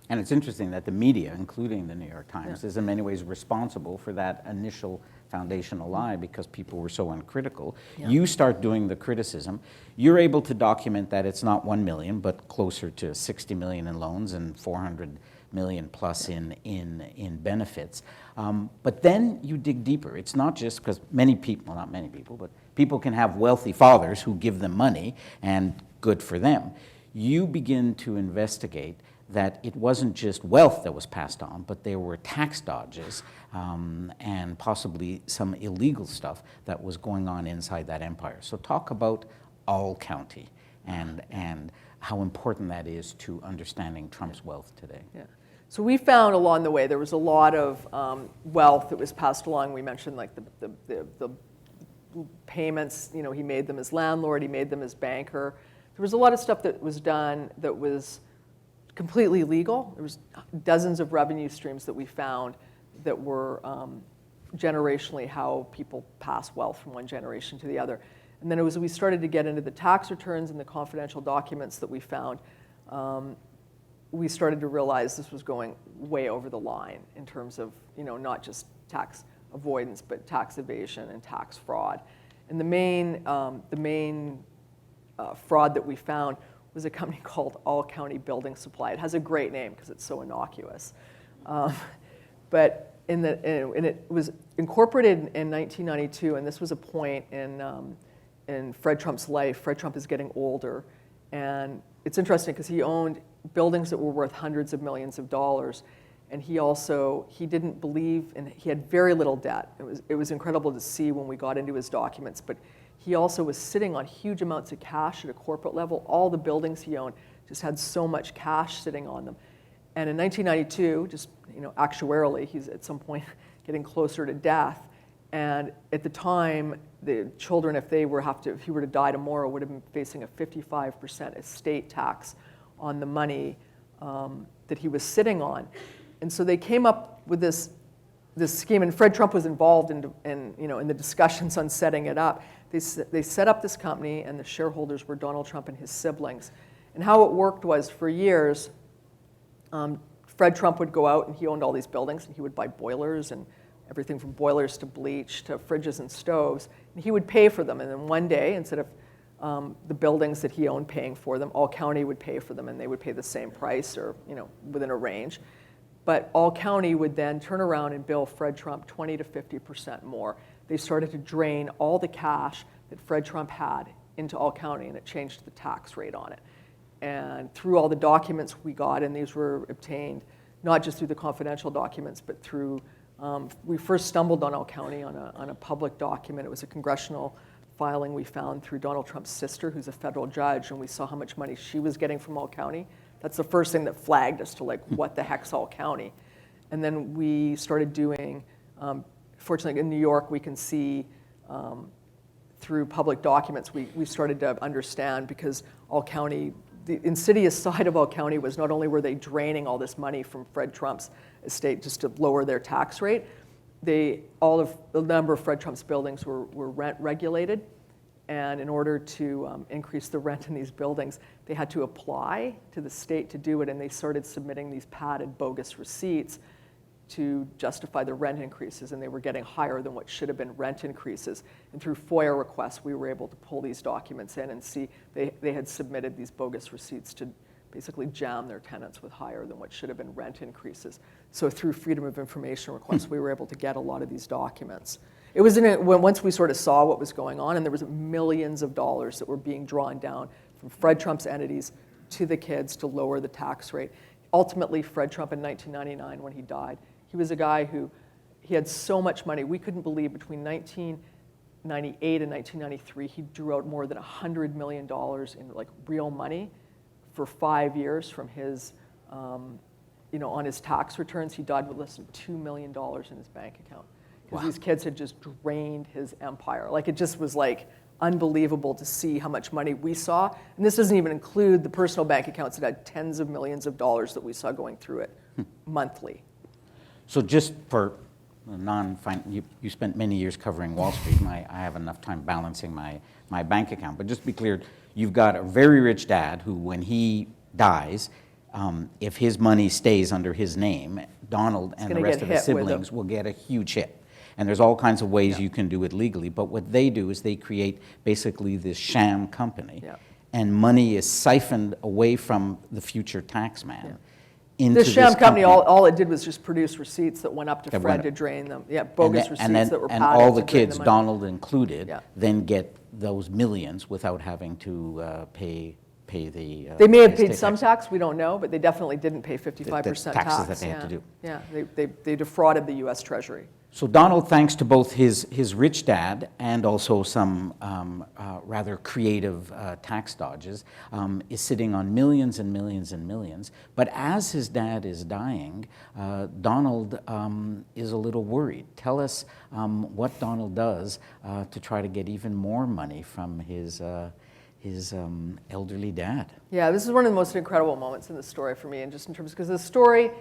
And it's interesting that the media, including the New York Times, is in many ways responsible for that initial foundational lie because people were so uncritical. Yeah. You start doing the criticism. You're able to document that it's not 1 million, but closer to 60 million in loans and 400 million plus in benefits. But then you dig deeper. It's not just because many people, well, not many people, but people can have wealthy fathers who give them money, and good for them. You begin to investigate that it wasn't just wealth that was passed on, but there were tax dodges and possibly some illegal stuff that was going on inside that empire. So talk about All County and how important that is to understanding Trump's wealth today. Yeah. So we found along the way there was a lot of wealth that was passed along. We mentioned like the payments. He made them as landlord. He made them as banker. There was a lot of stuff that was done that was completely legal. There was dozens of revenue streams that we found that were generationally how people pass wealth from one generation to the other. And then we started to get into the tax returns and the confidential documents that we found. We started to realize this was going way over the line in terms of not just tax avoidance, but tax evasion and tax fraud. And the main fraud that we found was a company called All County Building Supply. It has a great name because it's so innocuous. But it was incorporated in 1992, and this was a point in Fred Trump's life. Fred Trump is getting older, and it's interesting because he owned buildings that were worth hundreds of millions of dollars, and he didn't believe, and he had very little debt. It was incredible to see when we got into his documents, but he also was sitting on huge amounts of cash at a corporate level. All the buildings he owned just had so much cash sitting on them. And in 1992, just actuarially, he's at some point getting closer to death. And at the time, the children, if he were to die tomorrow, would have been facing a 55% estate tax on the money that he was sitting on. And so they came up with this scheme, and Fred Trump was involved in the discussions on setting it up. They set up this company, and the shareholders were Donald Trump and his siblings. And how it worked was, for years, Fred Trump would go out, and he owned all these buildings, and he would buy boilers and everything from boilers to bleach to fridges and stoves, and he would pay for them. And then one day, instead of the buildings that he owned paying for them, All County would pay for them, and they would pay the same price or within a range. But All County would then turn around and bill Fred Trump 20 to 50% more. They started to drain all the cash that Fred Trump had into All County, and it changed the tax rate on it. And through all the documents we got, and these were obtained not just through the confidential documents, but through, we first stumbled on All County on a public document. It was a congressional filing we found through Donald Trump's sister, who's a federal judge, and we saw how much money she was getting from All County. That's the first thing that flagged us to, like, what the heck's All County? And then we started doing, fortunately in New York, we can see through public documents, we started to understand, because All County, the insidious side of All County was not only were they draining all this money from Fred Trump's estate just to lower their tax rate, all of the number of Fred Trump's buildings were rent regulated. And in order to increase the rent in these buildings, they had to apply to the state to do it, and they started submitting these padded bogus receipts to justify the rent increases, and they were getting higher than what should have been rent increases. And through FOIA requests, we were able to pull these documents in and see they had submitted these bogus receipts to basically jam their tenants with higher than what should have been rent increases. So through Freedom of Information requests, we were able to get a lot of these documents. It was once we sort of saw what was going on, and there was millions of dollars that were being drawn down from Fred Trump's entities to the kids to lower the tax rate. Ultimately, Fred Trump in 1999, when he died, he was a guy who, he had so much money. We couldn't believe between 1998 and 1993, he drew out more than $100 million in, like, real money for 5 years from his, on his tax returns. He died with less than $2 million in his bank account. Because these kids had just drained his empire. Like, it just was, like, unbelievable to see how much money we saw. And this doesn't even include the personal bank accounts that had tens of millions of dollars that we saw going through it monthly. So just for you spent many years covering Wall Street. I have enough time balancing my bank account. But just to be clear, you've got a very rich dad who, when he dies, if his money stays under his name, Donald and the rest of his siblings will get a huge hit. And there's all kinds of ways you can do it legally. But what they do is they create basically this sham company. And money is siphoned away from the future tax man. Into this sham company, all it did was just produce receipts that went up to Fred to drain them. Bogus receipts that were padded. And all the kids, Donald included, then get those millions without having to pay the... they may have paid some tax, we don't know, but they definitely didn't pay 55% tax. Taxes that they had to do. Yeah, they defrauded the U.S. Treasury. So Donald, thanks to both his rich dad and also some rather creative tax dodges, is sitting on millions and millions and millions. But as his dad is dying, Donald is a little worried. Tell us what Donald does to try to get even more money from his elderly dad. Yeah, this is one of the most incredible moments in the story for me, and just in terms, because the story,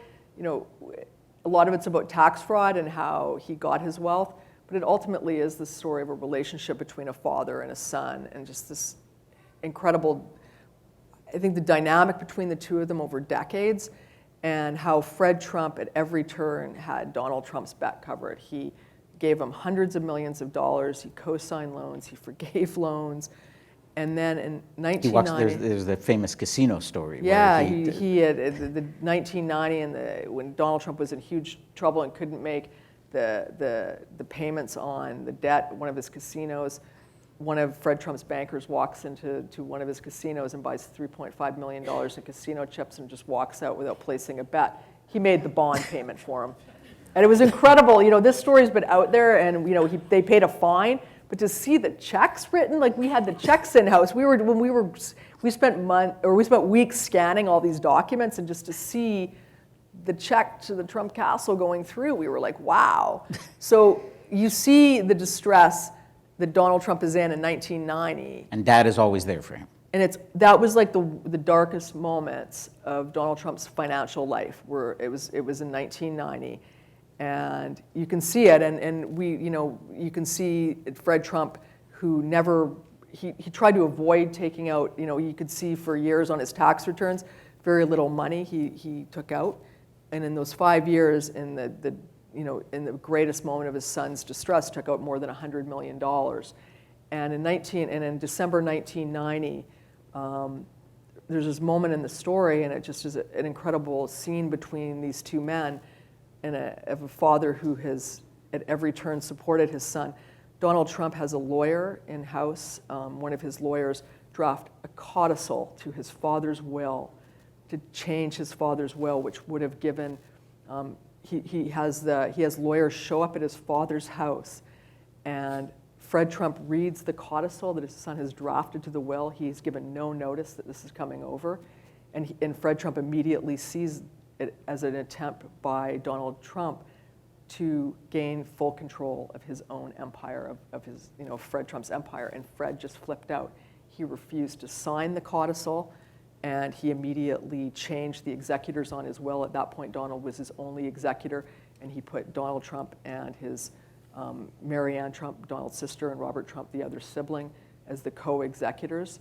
a lot of it's about tax fraud and how he got his wealth, but it ultimately is the story of a relationship between a father and a son, and just this incredible, I think, the dynamic between the two of them over decades, and how Fred Trump at every turn had Donald Trump's back covered. He gave him hundreds of millions of dollars, he co-signed loans, he forgave loans. And then in 1990... There's the famous casino story. Yeah, he had the 1990, and when Donald Trump was in huge trouble and couldn't make the payments on the debt, one of his casinos, one of Fred Trump's bankers walks into one of his casinos and buys $3.5 million in casino chips and just walks out without placing a bet. He made the bond payment for him. And it was incredible. This story's been out there, and they paid a fine. But to see the checks written, like we had the checks in house. We spent weeks scanning all these documents, and just to see the check to the Trump castle going through, we were like, wow. So you see the distress that Donald Trump is in 1990. And Dad is always there for him. And that was like the darkest moments of Donald Trump's financial life, where it was in 1990. And you can see it, and you can see Fred Trump, who he tried to avoid taking out, you could see for years on his tax returns, very little money he took out. And in those 5 years, in the greatest moment of his son's distress, took out more than $100 million. And in December 1990, there's this moment in the story, and it just is an incredible scene between these two men, and of a father who has at every turn supported his son. Donald Trump has a lawyer in-house. One of his lawyers draft a codicil to his father's will to change his father's will, which would have given, he has lawyers show up at his father's house, and Fred Trump reads the codicil that his son has drafted to the will. He's given no notice that this is coming over. And Fred Trump immediately sees it as an attempt by Donald Trump to gain full control of his own empire, of his, Fred Trump's empire. And Fred just flipped out. He refused to sign the codicil, and he immediately changed the executors on his will. At that point, Donald was his only executor, and he put Donald Trump and his Mary Ann Trump, Donald's sister, and Robert Trump, the other sibling, as the co-executors,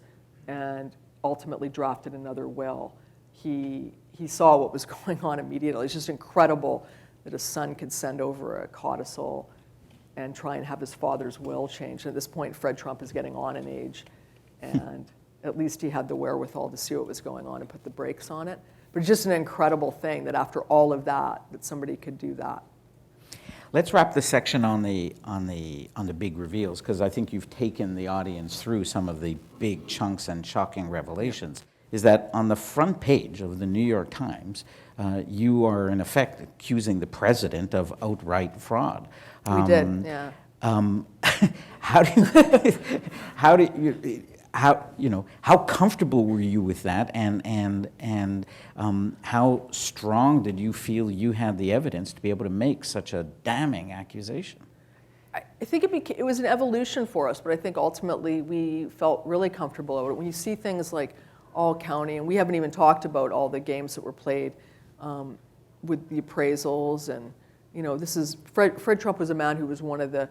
and ultimately drafted another will. He saw what was going on immediately. It's just incredible that a son could send over a codicil and try and have his father's will changed. At this point, Fred Trump is getting on in age, and at least he had the wherewithal to see what was going on and put the brakes on it. But it's just an incredible thing that after all of that somebody could do that. Let's wrap this section on the big reveals, because I think you've taken the audience through some of the big chunks and shocking revelations. Is that on the front page of the New York Times, you are in effect accusing the president of outright fraud. We did, yeah. How comfortable were you with that, and how strong did you feel you had the evidence to be able to make such a damning accusation? I think it was an evolution for us, but I think ultimately we felt really comfortable about it. When you see things like All County, and we haven't even talked about all the games that were played with the appraisals, and this is Fred Trump was a man who was one of the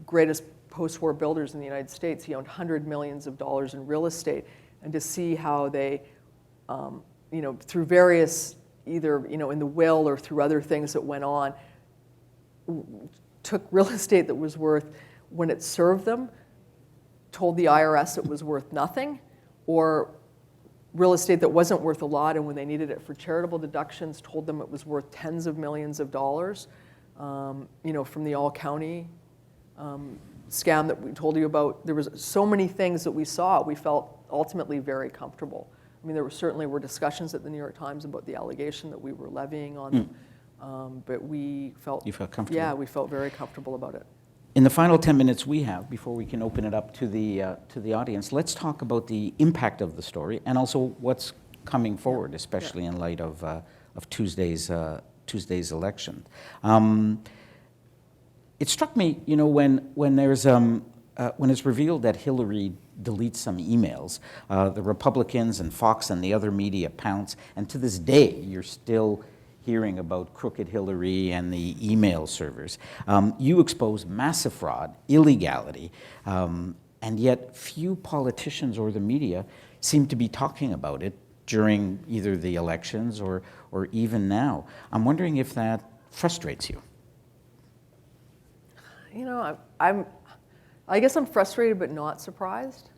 greatest post-war builders in the United States. He owned hundreds of millions of dollars in real estate, and to see how they, through various, either in the will or through other things that went on, took real estate that was worth, when it served them, told the IRS it was worth nothing, or real estate that wasn't worth a lot, and when they needed it for charitable deductions, told them it was worth tens of millions of dollars. From the All County scam that we told you about, there was so many things that we saw. We felt ultimately very comfortable. I mean, there certainly were discussions at the New York Times about the allegation that we were levying on them, but we felt... You felt comfortable? Yeah, we felt very comfortable about it. In the final 10 minutes we have, before we can open it up to the audience, let's talk about the impact of the story and also what's coming forward, especially in light of Tuesday's election. It struck me, when it's revealed that Hillary deletes some emails, the Republicans and Fox and the other media pounce, and to this day you're still hearing about crooked Hillary and the email servers. You expose massive fraud, illegality, and yet few politicians or the media seem to be talking about it during either the elections or even now. I'm wondering if that frustrates you. I guess I'm frustrated but not surprised.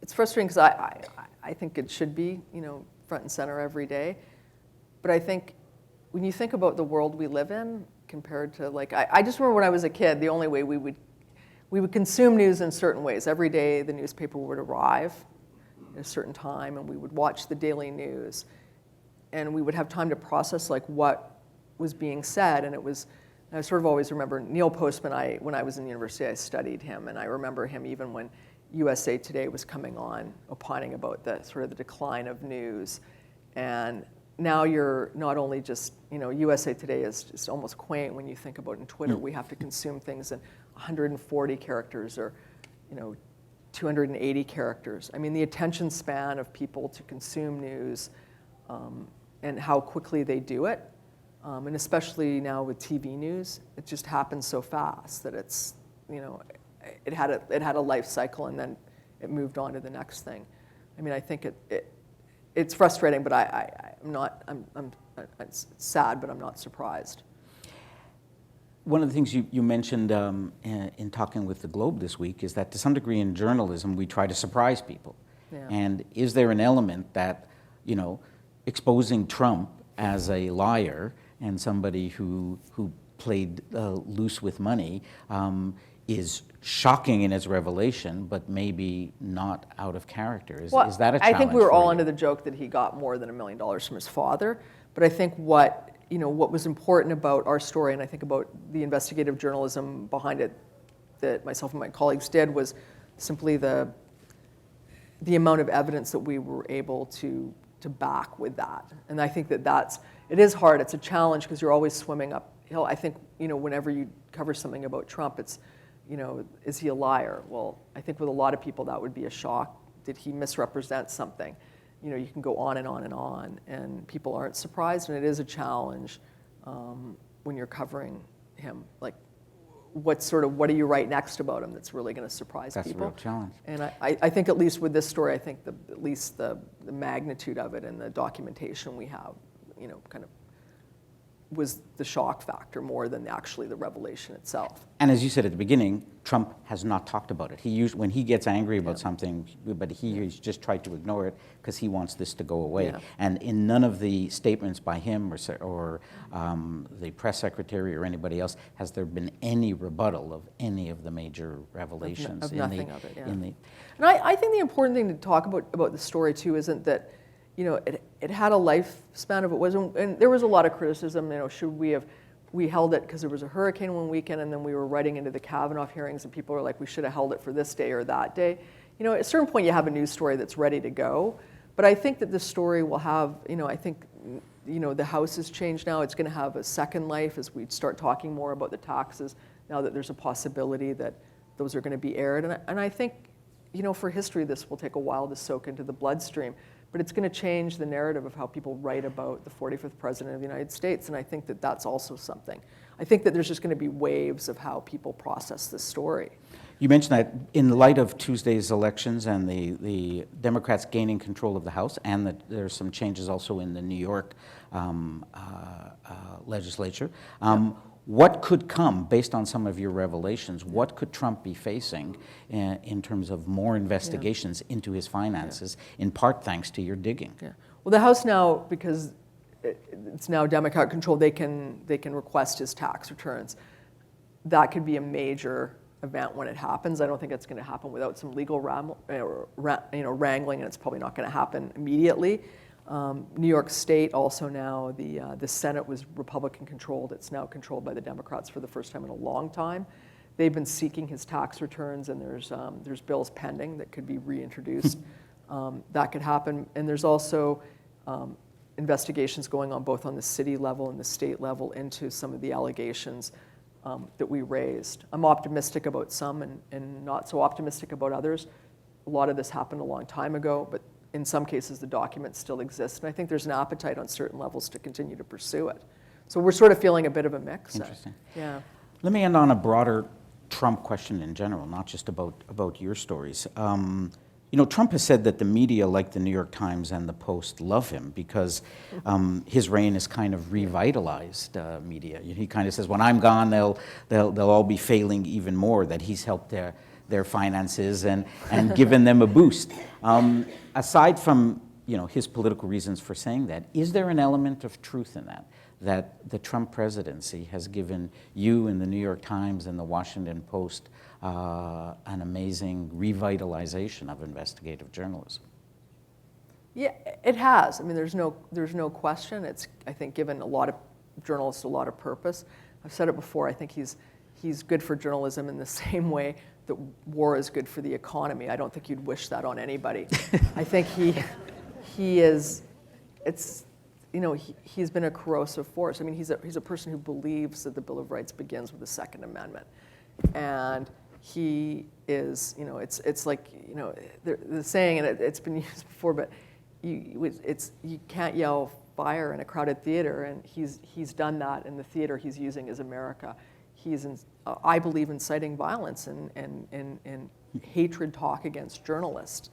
It's frustrating because I think it should be, front and center every day. But I think when you think about the world we live in compared to I just remember when I was a kid, the only way we would consume news in certain ways. Every day the newspaper would arrive at a certain time, and we would watch the daily news, and we would have time to process what was being said. And I sort of always remember Neil Postman. When I was in university, I studied him, and I remember him even when USA Today was coming on, opining about the sort of the decline of news. And now you're not only just, USA Today is just almost quaint when you think about in Twitter, we have to consume things in 140 characters or, 280 characters. I mean, the attention span of people to consume news and how quickly they do it, and especially now with TV news, it just happens so fast that it's, it had a life cycle and then it moved on to the next thing. I mean, I think it's frustrating, but I'm sad, but I'm not surprised. One of the things you mentioned in talking with the Globe this week is that to some degree in journalism we try to surprise people. Yeah. And is there an element that, exposing Trump as a liar and somebody who played loose with money is shocking in its revelation, but maybe not out of character? Is that a challenge? I think we were all under the joke that he got more than $1 million from his father. But I think what was important about our story, and I think about the investigative journalism behind it, that myself and my colleagues did was simply the amount of evidence that we were able to back with that. And I think it is hard, it's a challenge because you're always swimming uphill. I think, whenever you cover something about Trump, it's, is he a liar? Well, I think with a lot of people that would be a shock. Did he misrepresent something? You can go on and on and on, and people aren't surprised, and it is a challenge when you're covering him. Like, what do you write next about him that's really going to surprise people? That's a real challenge. And I think at least with this story, I think at least the magnitude of it and the documentation we have, kind of was the shock factor more than actually the revelation itself. And as you said at the beginning, Trump has not talked about it. When he gets angry about something, but he's just tried to ignore it because he wants this to go away. Yeah. And in none of the statements by him or the press secretary or anybody else has there been any rebuttal of any of the major revelations. Of nothing of it, yeah. And I think the important thing to talk about the story too isn't that, it had a lifespan of it wasn't, and there was a lot of criticism. Should we held it because there was a hurricane one weekend, and then we were writing into the Kavanaugh hearings, and people were like, we should have held it for this day or that day. At a certain point, you have a news story that's ready to go. But I think that this story will have, I think, the House has changed now. It's going to have a second life as we start talking more about the taxes. Now that there's a possibility that those are going to be aired, and I think, for history, this will take a while to soak into the bloodstream. But it's going to change the narrative of how people write about the 45th president of the United States, and I think that that's also something. I think that there's just going to be waves of how people process this story. you mentioned that in light of Tuesday's elections and the Democrats gaining control of the House, and that there's some changes also in the New York legislature. What could come, based on some of your revelations, what could Trump be facing in terms of more investigations into his finances, in part thanks to your digging? Yeah. Well, the House now, because it's now Democrat controlled, they can request his tax returns. That could be a major event when it happens. I don't think it's going to happen without some legal wrangling, and it's probably not going to happen immediately. New York State also now, the Senate was Republican controlled. It's now controlled by the Democrats for the first time in a long time. They've been seeking his tax returns, and there's bills pending that could be reintroduced. That could happen. And there's also investigations going on both on the city level and the state level into some of the allegations that we raised. I'm optimistic about some and not so optimistic about others. A lot of this happened a long time ago, but in some cases, the documents still exist, and I think there's an appetite on certain levels to continue to pursue it. So we're sort of feeling a bit of a mix. Interesting. Yeah. Let me end on a broader Trump question in general, not just about your stories. Trump has said that the media, like the New York Times and the Post, love him because his reign has kind of revitalized media. He kind of says, when I'm gone, they'll all be failing even more, that he's helped their finances and given them a boost. Aside from his political reasons for saying that, is there an element of truth in that the Trump presidency has given you and the New York Times and the Washington Post an amazing revitalization of investigative journalism? Yeah, it has. I mean, there's no question. It's, I think, given a lot of journalists a lot of purpose. I've said it before. I think he's good for journalism in the same way that war is good for the economy. I don't think you'd wish that on anybody. I think he is. It's he's been a corrosive force. I mean, he's a person who believes that the Bill of Rights begins with the Second Amendment, and he is. It's like the saying, and it's been used before, but you can't yell fire in a crowded theater, and he's done that in the theater he's using as America. I believe inciting violence and hatred talk against journalists.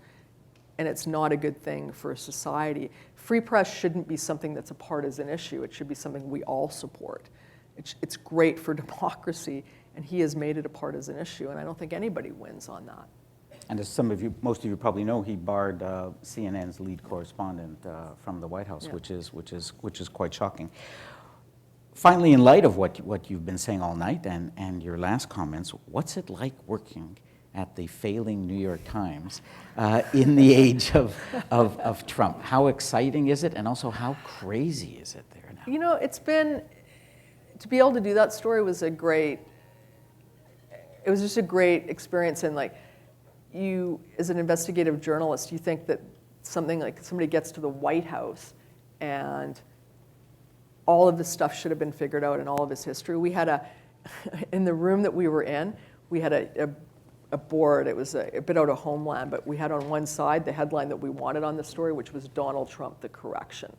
And it's not a good thing for a society. Free press shouldn't be something that's a partisan issue. It should be something we all support. It's great for democracy, and he has made it a partisan issue, and I don't think anybody wins on that. And as most of you probably know, he barred CNN's lead correspondent from the White House, which is quite shocking. Finally, in light of what you've been saying all night and your last comments, what's it like working at the failing New York Times in the age of Trump? How exciting is it, and also how crazy is it there now? It's been, to be able to do that story was a great, it was just a great experience. And like, you, as an investigative journalist, you think that something like somebody gets to the White House and all of this stuff should have been figured out and all of his history. We had in the room that we were in, we had a board. It was a bit out of homeland, but we had on one side the headline that we wanted on the story, which was Donald Trump, the correction.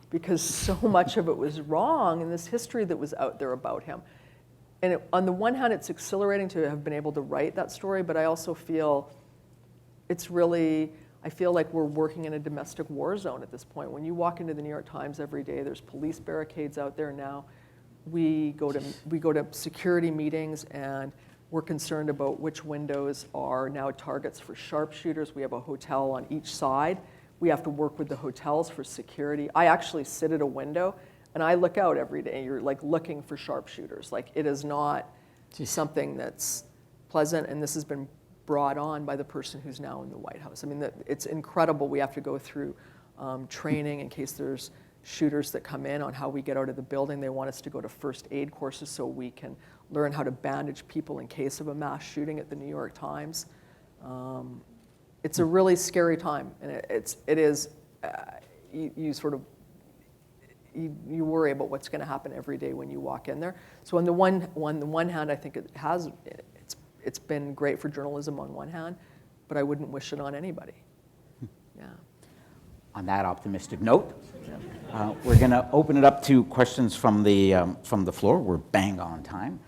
Because so much of it was wrong in this history that was out there about him. And on the one hand, it's exhilarating to have been able to write that story, but I also feel it's really, I feel like we're working in a domestic war zone at this point. When you walk into the New York Times every day, there's police barricades out there now. We go to security meetings and we're concerned about which windows are now targets for sharpshooters. We have a hotel on each side. We have to work with the hotels for security. I actually sit at a window and I look out every day. You're like looking for sharpshooters. Like, it is not something that's pleasant, and this has been brought on by the person who's now in the White House. I mean, it's incredible. We have to go through training in case there's shooters that come in on how we get out of the building. They want us to go to first aid courses so we can learn how to bandage people in case of a mass shooting at the New York Times. It's a really scary time, and it is. You sort of you worry about what's going to happen every day when you walk in there. So on the one hand, I think it's been great for journalism on one hand, but I wouldn't wish it on anybody. Yeah. On that optimistic note, we're going to open it up to questions from the floor. We're bang on time.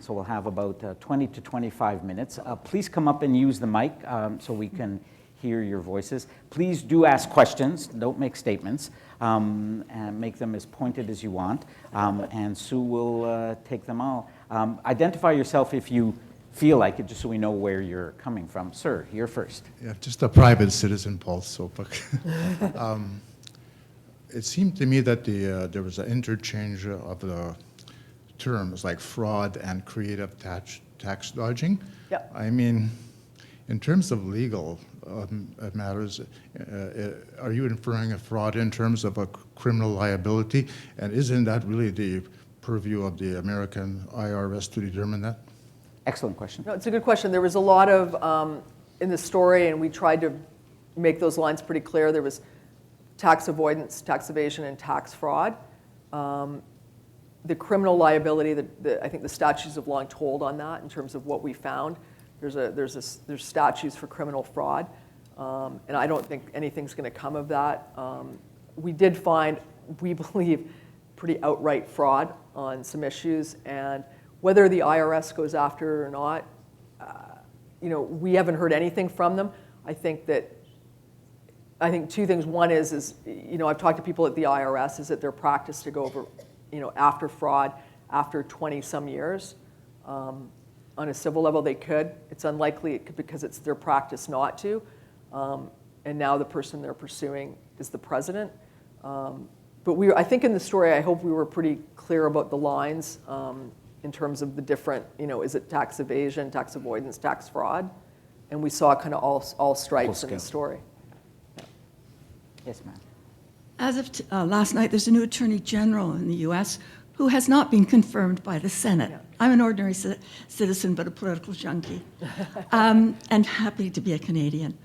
So we'll have about 20 to 25 minutes. Please come up and use the mic so we can hear your voices. Please do ask questions. Don't make statements. And make them as pointed as you want. And Sue will take them all. Identify yourself if you feel like it, just so we know where you're coming from. Sir, you're first. Yeah, just a private citizen, Paul Sopak. It seemed to me that there was an interchange of the terms like fraud and creative tax dodging. Yep. I mean, in terms of legal matters, are you inferring a fraud in terms of a criminal liability? And isn't that really the purview of the American IRS to determine that? Excellent question. No, it's a good question. There was a lot of, in the story, and we tried to make those lines pretty clear. There was tax avoidance, tax evasion, and tax fraud. The criminal liability, I think the statutes have long told on that in terms of what we found. There's statutes for criminal fraud, and I don't think anything's going to come of that. We did find, we believe, pretty outright fraud on some issues, and whether the IRS goes after it or not, we haven't heard anything from them. I think two things. One is I've talked to people at the IRS. Is it their practice to go over, after fraud, after 20 some years? On a civil level, they could. It's unlikely because it's their practice not to. And now the person they're pursuing is the president. But I think in the story, I hope we were pretty clear about the lines in terms of the different, is it tax evasion, tax avoidance, tax fraud? And we saw kind of all stripes in the story. Yeah. Yes, ma'am. As of last night, there's a new attorney general in the U.S. who has not been confirmed by the Senate. Yeah. I'm an ordinary citizen, but a political junkie, and happy to be a Canadian.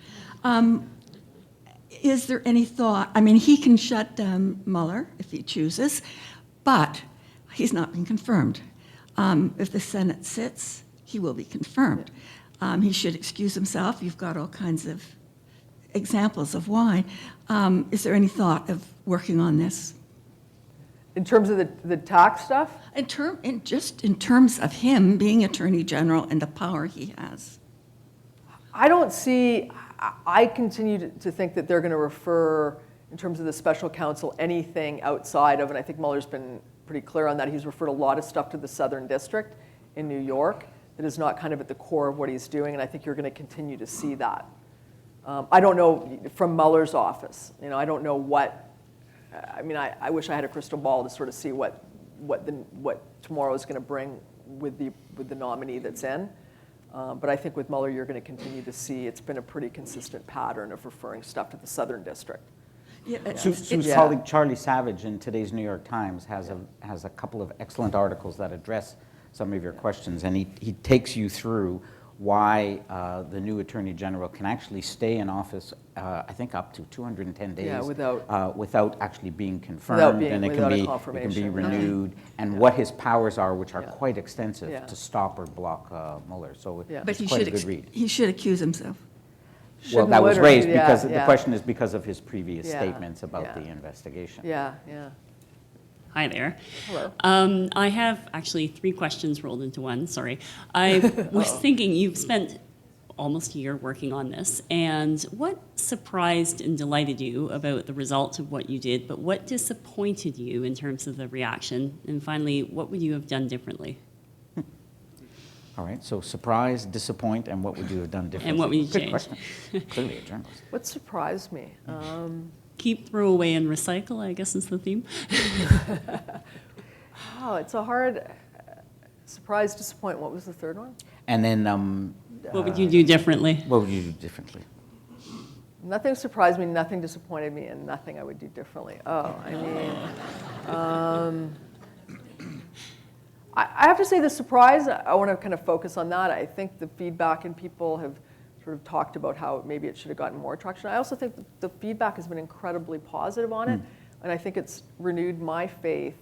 Is there any thought, he can shut down Mueller if he chooses, but he's not been confirmed. If the Senate sits, he will be confirmed. He should excuse himself. You've got all kinds of examples of why. Is there any thought of working on this? In terms of the tax stuff? In terms of him being Attorney General and the power he has. I continue to think that they're going to refer, in terms of the special counsel, anything outside of, and I think Mueller's been pretty clear on that. He's referred a lot of stuff to the Southern District in New York that is not kind of at the core of what he's doing, and I think you're going to continue to see that. I don't know from Mueller's office. I don't know what. I wish I had a crystal ball to sort of see what tomorrow is going to bring with the nominee that's in. But I think with Mueller, you're going to continue to see it's been a pretty consistent pattern of referring stuff to the Southern District. Yeah. Sue's colleague Charlie Savage in today's New York Times has a couple of excellent articles that address some of your questions, and he takes you through why the new Attorney General can actually stay in office, I think up to 210 days. Yeah, without actually being confirmed, and it without a can be confirmation. renewed, and what his powers are, which are quite extensive, Yeah. to stop or block Mueller. So Yeah. But it's quite a good read. he should accuse himself. Well, Shouldn't, that was would, or raised should- because yeah. the question is because of his previous Yeah, statements about yeah. the investigation. Yeah, yeah. Hi there. Hello. I have actually 3 questions rolled into one, sorry. I was thinking, you've spent almost a year working on this, and what surprised and delighted you about the result of what you did, but what disappointed you in terms of the reaction? And finally, what would you have done differently? All right, so surprise, disappoint, and what would you have done differently? And what would you Good change? question. Clearly a journalist. What surprised me? Keep, throw away, and recycle, I guess is the theme. Oh, it's a hard surprise, disappoint. What was the third one? And then, What would you do differently? what would you do differently? Nothing surprised me, nothing disappointed me, and nothing I would do differently. Oh, I mean, I have to say the surprise, I want to kind of focus on that. I think the feedback and people have sort of talked about how maybe it should have gotten more traction. I also think that the feedback has been incredibly positive on it, and I think it's renewed my faith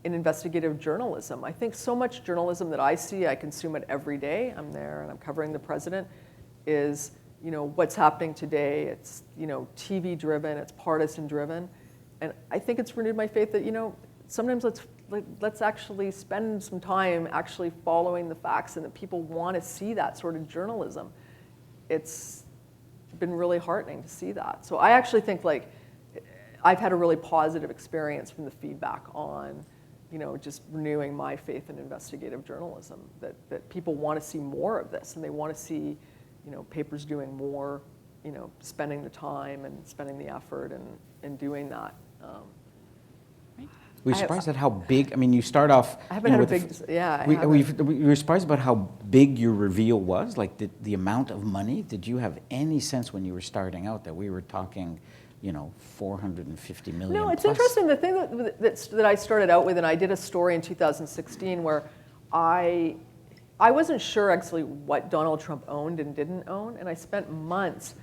in investigative journalism. I think so much journalism that I see, I consume it every day. I'm there and I'm covering the president, is, you know, what's happening today. It's, you know, TV driven, it's partisan driven. And I think it's renewed my faith that, you know, sometimes let's actually spend some time actually following the facts, and that people want to see that sort of journalism. It's been really heartening to see that. So I actually think, like, I've had a really positive experience from the feedback on, you know, just renewing my faith in investigative journalism, that people want to see more of this, and they want to see, you know, papers doing more, you know, spending the time and spending the effort and doing that. Were you surprised at how big, I mean, you start off. I haven't had a big, yeah. You were surprised about how big your reveal was, like the amount of money? Did you have any sense when you were starting out that we were talking, you know, 450 million No, it's plus? interesting. The thing that I started out with, and I did a story in 2016 where I wasn't sure actually what Donald Trump owned and didn't own, and I spent months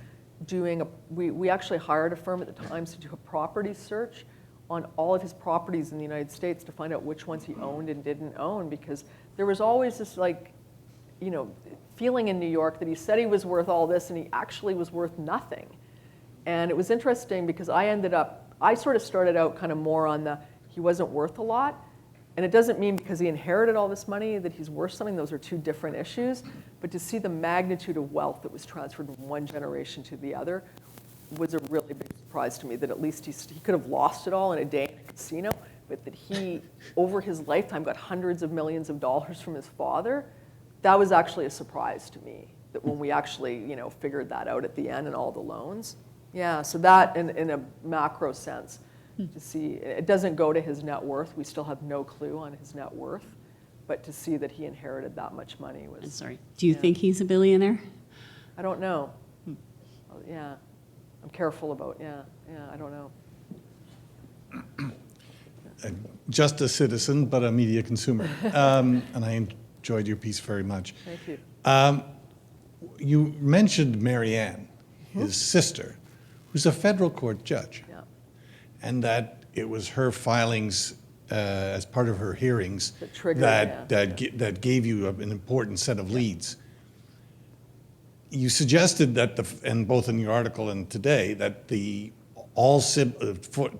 doing we actually hired a firm at the Times to do a property search on all of his properties in the United States to find out which ones he owned and didn't own, because there was always this, like, you know, feeling in New York that he said he was worth all this and he actually was worth nothing. And it was interesting because I sort of started out kind of more on he wasn't worth a lot. And it doesn't mean because he inherited all this money that he's worth something. Those are two different issues. But to see the magnitude of wealth that was transferred from one generation to the other was a really big surprise to me, that at least he could have lost it all in a day in a casino, but that he, over his lifetime, got hundreds of millions of dollars from his father. That was actually a surprise to me, that when we actually, you know, figured that out at the end and all the loans. Yeah, so that in a macro sense, to see, it doesn't go to his net worth. We still have no clue on his net worth, but to see that he inherited that much money was... I'm sorry, do you think he's a billionaire? I don't know. Yeah, I'm careful about, I don't know. Just a citizen, but a media consumer. And I enjoyed your piece very much. Thank you. You mentioned Marianne, his sister, who's a federal court judge. Yeah. And that it was her filings as part of her hearings That triggered, that gave you an important set of leads. You suggested that, and both in your article and today, that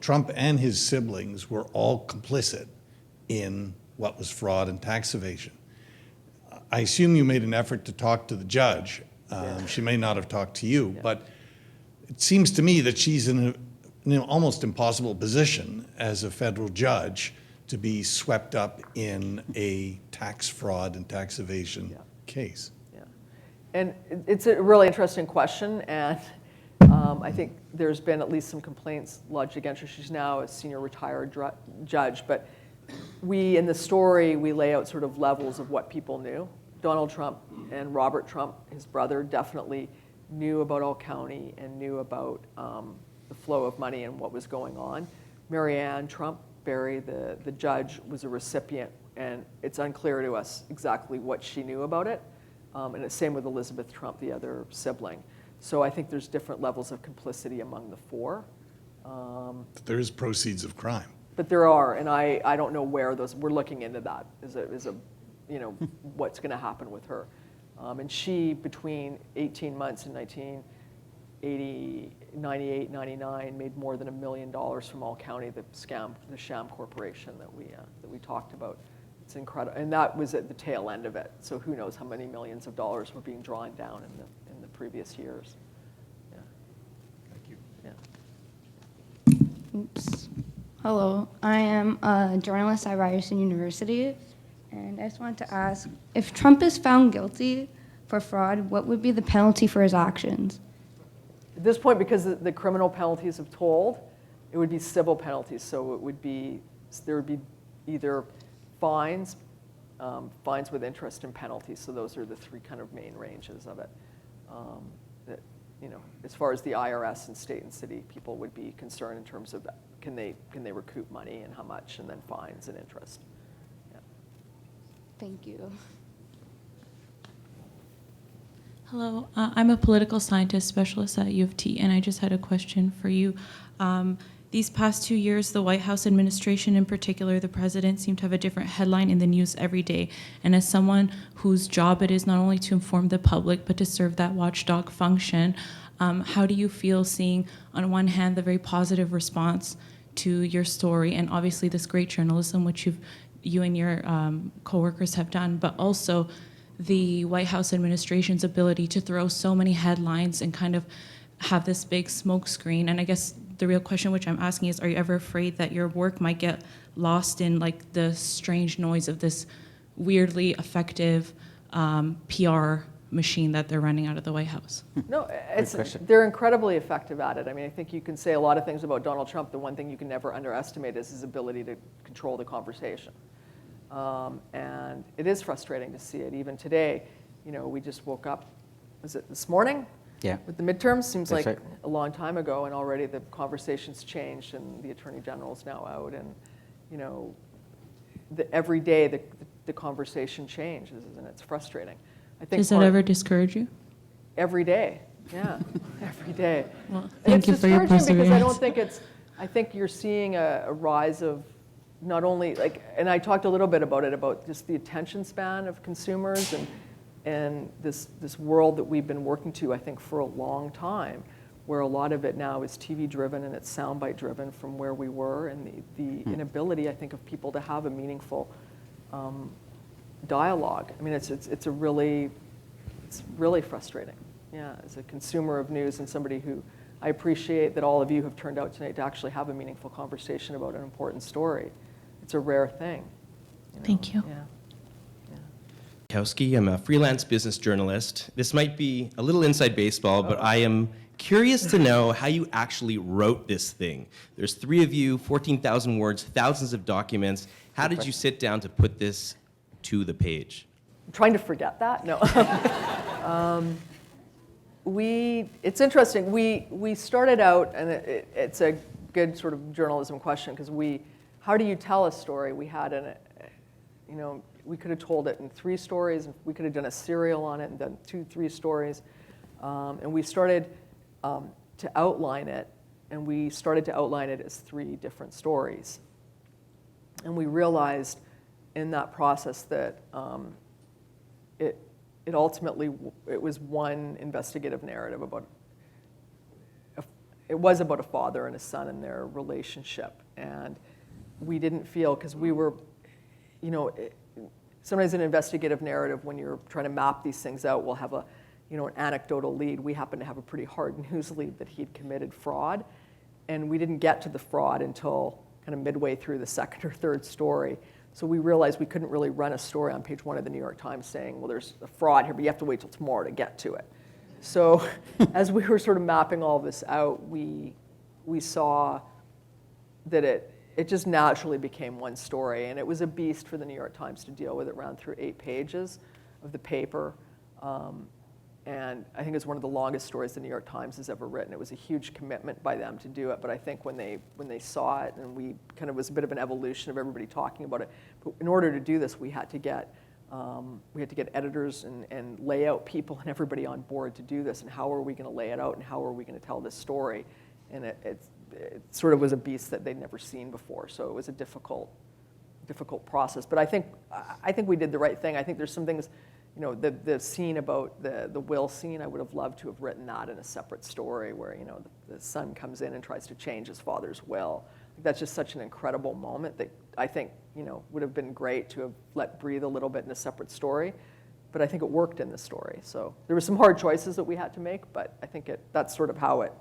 Trump and his siblings were all complicit in what was fraud and tax evasion. I assume you made an effort to talk to the judge. She may not have talked to you, but it seems to me that she's in an almost impossible position as a federal judge to be swept up in a tax fraud and tax evasion case. Yeah, and it's a really interesting question, and I think there's been at least some complaints lodged against her. She's now a senior retired judge, but in the story, we lay out sort of levels of what people knew. Donald Trump and Robert Trump, his brother, definitely knew about All County and knew about the flow of money and what was going on. Marianne Trump Barry, the judge, was a recipient and it's unclear to us exactly what she knew about it. And the same with Elizabeth Trump, the other sibling. So I think there's different levels of complicity among the four. There is proceeds of crime. But there are, and I don't know where those, we're looking into that as a what's going to happen with her. And she, between 18 months in 1980, 98, 99, made more than $1 million from All County, the sham corporation that we talked about. It's incredible, and that was at the tail end of it. So who knows how many millions of dollars were being drawn down in the previous years. Yeah. Thank you. Yeah. Oops. Hello, I am a journalist at Ryerson University, and I just wanted to ask, if Trump is found guilty for fraud, what would be the penalty for his actions? At this point, because the criminal penalties have told, it would be civil penalties. So there would be either fines, fines with interest and penalties. So those are the three kind of main ranges of it. That, as far as the IRS and state and city, people would be concerned in terms of can they recoup money and how much, and then fines and interest. Yeah. Thank you. Hello, I'm a political scientist specialist at U of T, and I just had a question for you. These past 2 years, the White House administration, in particular the president, seemed to have a different headline in the news every day. And as someone whose job it is not only to inform the public, but to serve that watchdog function, how do you feel seeing, on one hand, the very positive response to your story, and obviously this great journalism, which you and your coworkers have done, but also the White House administration's ability to throw so many headlines and kind of have this big smoke screen? And I guess the real question which I'm asking is, are you ever afraid that your work might get lost in like the strange noise of this weirdly effective PR machine that they're running out of the White House? No, they're incredibly effective at it. I mean, I think you can say a lot of things about Donald Trump. The one thing you can never underestimate is his ability to control the conversation. And it is frustrating to see it. Even today, we just woke up, was it this morning? Yeah. With the midterms, seems That's like right. a long time ago, and already the conversation's changed, and the Attorney General's now out, and every day the conversation changes, and it's frustrating. I think Does that ever discourage you? every day, yeah, every day. Well, And thank you for your discouraging because I perseverance. don't think I think you're seeing a rise of not only and I talked a little bit about it, about just the attention span of consumers and this world that we've been working to, I think, for a long time, where a lot of it now is TV driven and it's soundbite driven from where we were, and the inability, I think, of people to have a meaningful dialogue. I mean, it's really frustrating. Yeah, as a consumer of news and somebody who I appreciate that all of you have turned out tonight to actually have a meaningful conversation about an important story. It's a rare thing. Thank you. Yeah. Kowski. I'm a freelance business journalist. This might be a little inside baseball, but I am curious to know how you actually wrote this thing. There's 3 of you, 14,000 words, thousands of documents. How did you sit down to put this to the page? I'm trying to forget that. No. It's interesting. We started out, and it's a good sort of journalism question, because how do you tell a story? We had we could have told it in 3 stories, and we could have done a serial on it and done 2-3 stories. And we started to outline it, and we started to outline it as 3 different stories. And we realized in that process that it ultimately, it was one investigative narrative about, it was about a father and a son and their relationship. And we didn't feel, because we were, sometimes an investigative narrative, when you're trying to map these things out, will have an anecdotal lead. We happen to have a pretty hard news lead that he'd committed fraud. And we didn't get to the fraud until kind of midway through the 2nd or 3rd story. So we realized we couldn't really run a story on page 1 of the New York Times saying, well, there's a fraud here, but you have to wait till tomorrow to get to it. So as we were sort of mapping all this out, we saw that it just naturally became one story. And it was a beast for the New York Times to deal with. It ran through 8 pages of the paper. And I think it's one of the longest stories the New York Times has ever written. It was a huge commitment by them to do it, but I think when they saw it, and we kind of was a bit of an evolution of everybody talking about it. But in order to do this, we had to get editors and layout people and everybody on board to do this. And how are we going to lay it out? And how are we going to tell this story? And it sort of was a beast that they'd never seen before. So it was a difficult process. But I think we did the right thing. I think there's some things. You know, the scene about the will scene, I would have loved to have written that in a separate story where, you know, the son comes in and tries to change his father's will. That's just such an incredible moment that I think, you know, would have been great to have let breathe a little bit in a separate story. But I think it worked in the story. So there were some hard choices that we had to make, but I think that's sort of how it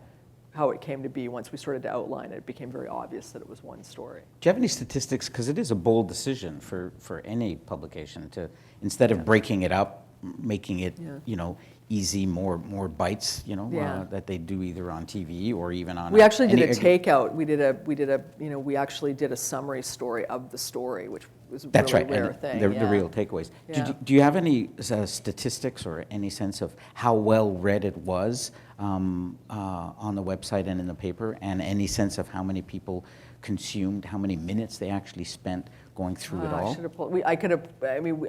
came to be. Once we started to outline it, it became very obvious that it was one story. Do you have any statistics? Because it is a bold decision for any publication to, instead of breaking it up, making it, you know, easy, more bites, you know, that they do either on TV or even on. We actually did a takeout. We actually did a summary story of the story, which was a really rare thing. The real takeaways. Yeah. Do you have any statistics or any sense of how well read it was on the website and in the paper, and any sense of how many people consumed, how many minutes they actually spent going through it all?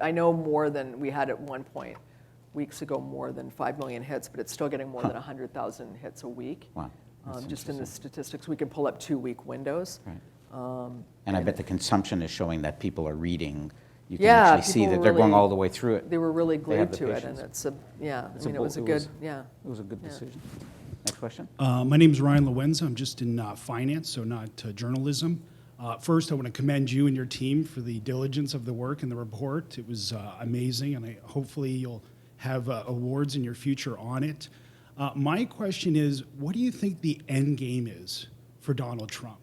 I know more than we had at one point, weeks ago, more than 5 million hits, but it's still getting more than 100,000 hits a week. Wow. Just in the statistics, we can pull up 2-week windows. Right. And I bet the consumption is showing that people are reading. You can actually see that they're going all the way through it. They were really glued to it, and it was a good decision. Next question. My name is Ryan Lowenza. I'm just in finance, so not journalism. First, I want to commend you and your team for the diligence of the work and the report. It was amazing, and hopefully you'll have awards in your future on it. My question is, what do you think the end game is for Donald Trump?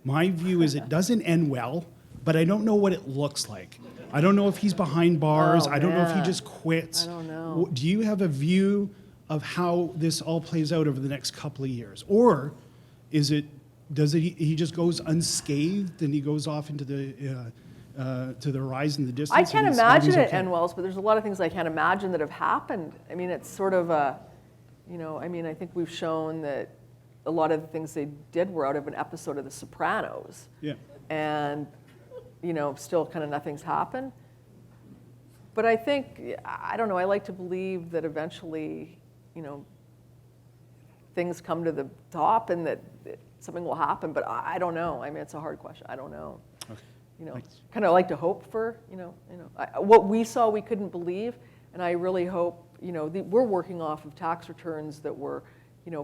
My view is it doesn't end well, but I don't know what it looks like. I don't know if he's behind bars. I don't know if he just quits. I don't know. Do you have a view of how this all plays out over the next couple of years? Or he just goes unscathed and he goes off into the horizon, the distance? I can't imagine it end well, but there's a lot of things I can't imagine that have happened. I mean, it's sort of I think we've shown that a lot of the things they did were out of an episode of The Sopranos. Yeah. And, still kind of nothing's happened. But I think, I don't know, I like to believe that eventually, things come to the top and that something will happen, but I don't know. I mean, it's a hard question. I don't know. Okay. Kind of like to hope for, what we saw we couldn't believe, and I really hope, we're working off of tax returns that were,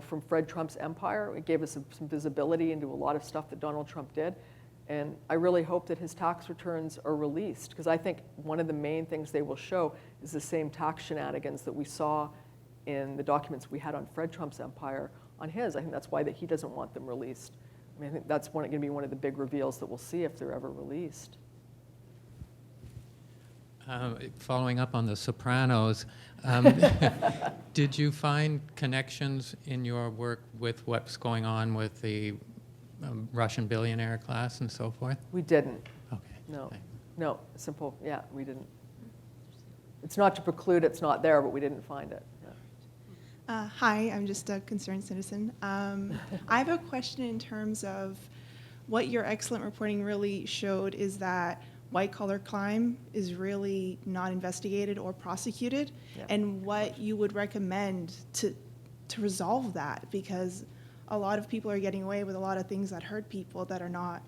from Fred Trump's empire. It gave us some visibility into a lot of stuff that Donald Trump did, and I really hope that his tax returns are released, because I think one of the main things they will show is the same tax shenanigans that we saw in the documents we had on Fred Trump's empire on his. I think that's why he doesn't want them released. I mean, I think that's going to be one of the big reveals that we'll see if they're ever released. Following up on The Sopranos, did you find connections in your work with what's going on with the Russian billionaire class and so forth? We didn't. Okay. No, simple, we didn't. It's not to preclude it's not there, but we didn't find it. Hi, I'm just a concerned citizen. I have a question in terms of what your excellent reporting really showed is that white-collar crime is really not investigated or prosecuted, and what you would recommend to resolve that, because a lot of people are getting away with a lot of things that hurt people that are not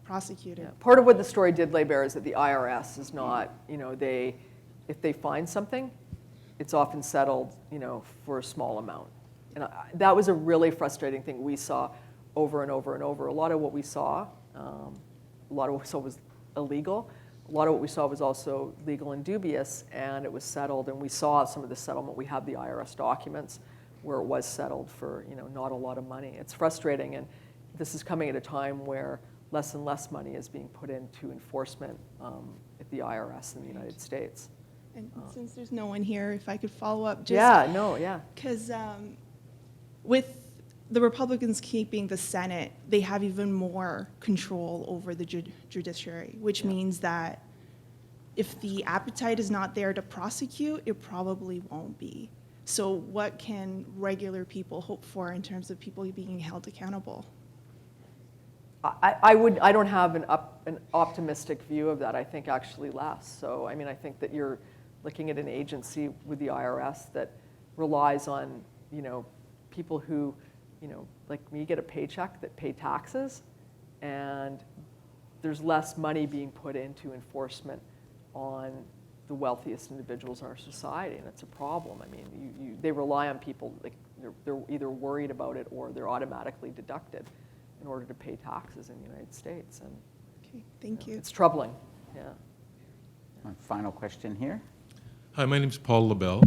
prosecuted. Yeah. Part of what the story did lay bare is that the IRS is not, if they find something, it's often settled, for a small amount. And that was a really frustrating thing we saw over and over and over. A lot of what we saw was illegal. A lot of what we saw was also legal and dubious, and it was settled. And we saw some of the settlement. We have the IRS documents where it was settled for, not a lot of money. It's frustrating, and this is coming at a time where less and less money is being put into enforcement at the IRS in the United States. And since there's no one here, if I could follow up. Because with the Republicans keeping the Senate, they have even more control over the judiciary, which means that if the appetite is not there to prosecute, it probably won't be. So what can regular people hope for in terms of people being held accountable? I don't have an optimistic view of that. I think actually less. So I mean, I think that you're looking at an agency with the IRS that relies on, people who, like me, get a paycheck that pay taxes, and there's less money being put into enforcement on the wealthiest individuals in our society, and it's a problem. I mean, they rely on people, like they're either worried about it or they're automatically deducted in order to pay taxes in the United States. And okay, thank you. It's troubling. Yeah. One final question here. Hi, my name's Paul LaBelle.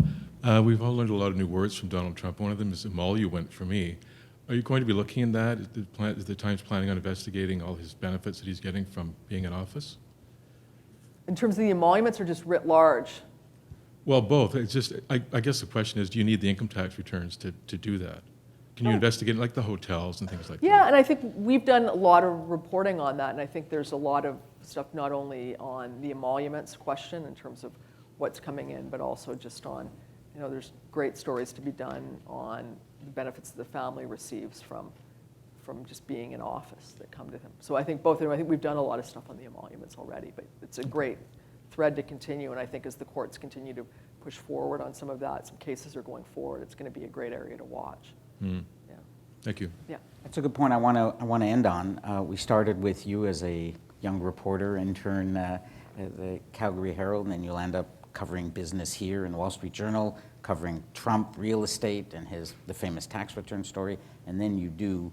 We've all learned a lot of new words from Donald Trump. One of them is emolument for me. Are you going to be looking at that? Is the Times planning on investigating all his benefits that he's getting from being in office? In terms of the emoluments or just writ large? Well, both. It's just, I guess the question is, do you need the income tax returns to do that? Can you investigate like the hotels and things like that? Yeah, and I think we've done a lot of reporting on that, and I think there's a lot of stuff not only on the emoluments question in terms of what's coming in, but also just on, there's great stories to be done on the benefits that the family receives from just being in office that come to him. So I think both of them, I think we've done a lot of stuff on the emoluments already, but it's a great thread to continue, and I think as the courts continue to push forward on some of that, some cases are going forward, it's going to be a great area to watch. Mm. Yeah. Thank you. Yeah. That's a good point I want to end on. We started with you as a young reporter, intern at the Calgary Herald, and then you'll end up covering business here in the Wall Street Journal, covering Trump, real estate, and the famous tax return story, and then you do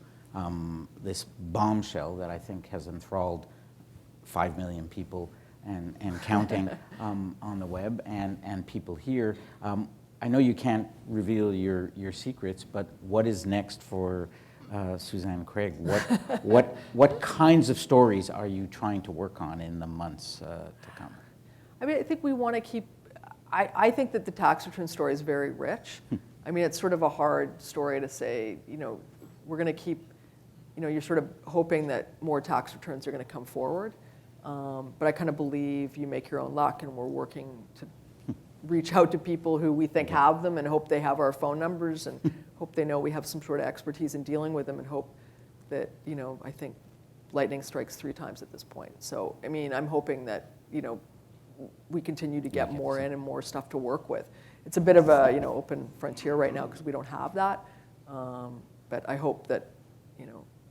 this bombshell that I think has enthralled 5 million people and counting on the web and people here. I know you can't reveal your secrets, but what is next for Susanne Craig? What kinds of stories are you trying to work on in the months to come? I mean, I think we want to keep, I think that the tax return story is very rich. I mean, it's sort of a hard story to say, we're going to keep, you're sort of hoping that more tax returns are going to come forward. But I kind of believe you make your own luck, and we're working to reach out to people who we think have them and hope they have our phone numbers and hope they know we have some sort of expertise in dealing with them, and hope that, I think lightning strikes 3 times at this point. So, I mean, I'm hoping that, we continue to get more in and more stuff to work with. It's a bit of a, open frontier right now because we don't have that. But I hope that,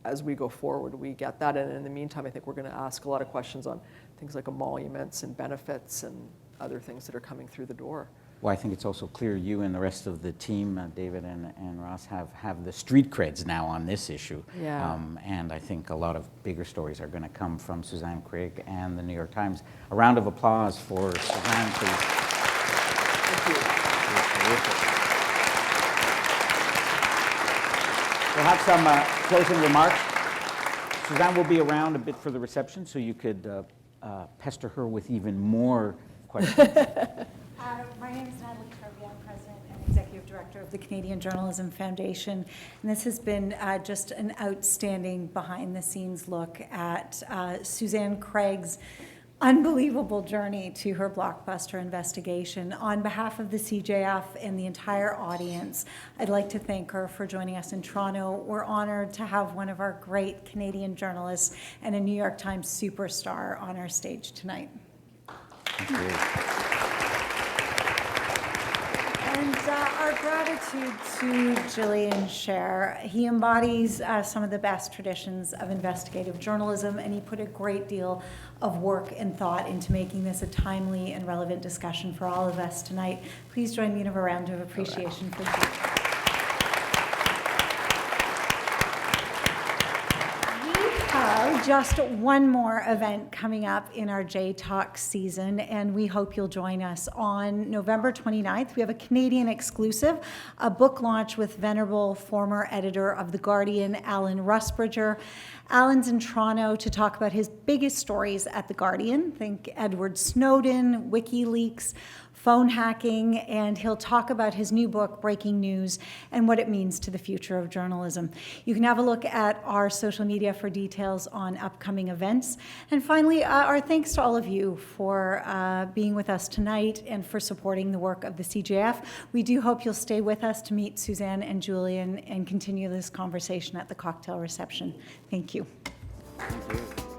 as we go forward, we get that. And in the meantime, I think we're going to ask a lot of questions on things like emoluments and benefits and other things that are coming through the door. Well, I think it's also clear you and the rest of the team, David and Ross, have the street creds now on this issue. Yeah. And I think a lot of bigger stories are going to come from Susanne Craig and the New York Times. A round of applause for Suzanne, please. Thank you. We'll have some closing remarks. Suzanne will be around a bit for the reception, so you could pester her with even more questions. My name is Natalie Kirby. I'm President and Executive Director of the Canadian Journalism Foundation. And this has been just an outstanding behind-the-scenes look at Susanne Craig's unbelievable journey to her blockbuster investigation. On behalf of the CJF and the entire audience, I'd like to thank her for joining us in Toronto. We're honored to have one of our great Canadian journalists and a New York Times superstar on our stage tonight. Thank you. And our gratitude to Julian Sher. He embodies some of the best traditions of investigative journalism, and he put a great deal of work and thought into making this a timely and relevant discussion for all of us tonight. Please join me in a round of appreciation for Julian. Just one more event coming up in our J-Talk season, and we hope you'll join us on November 29th. We have a Canadian exclusive, a book launch with venerable former editor of The Guardian, Alan Rusbridger. Alan's in Toronto to talk about his biggest stories at The Guardian. Think Edward Snowden, WikiLeaks. phone hacking, and he'll talk about his new book, Breaking News, and what it means to the future of journalism. You can have a look at our social media for details on upcoming events. And finally, our thanks to all of you for being with us tonight and for supporting the work of the CJF. We do hope you'll stay with us to meet Suzanne and Julian and continue this conversation at the cocktail reception. Thank you. Thank you.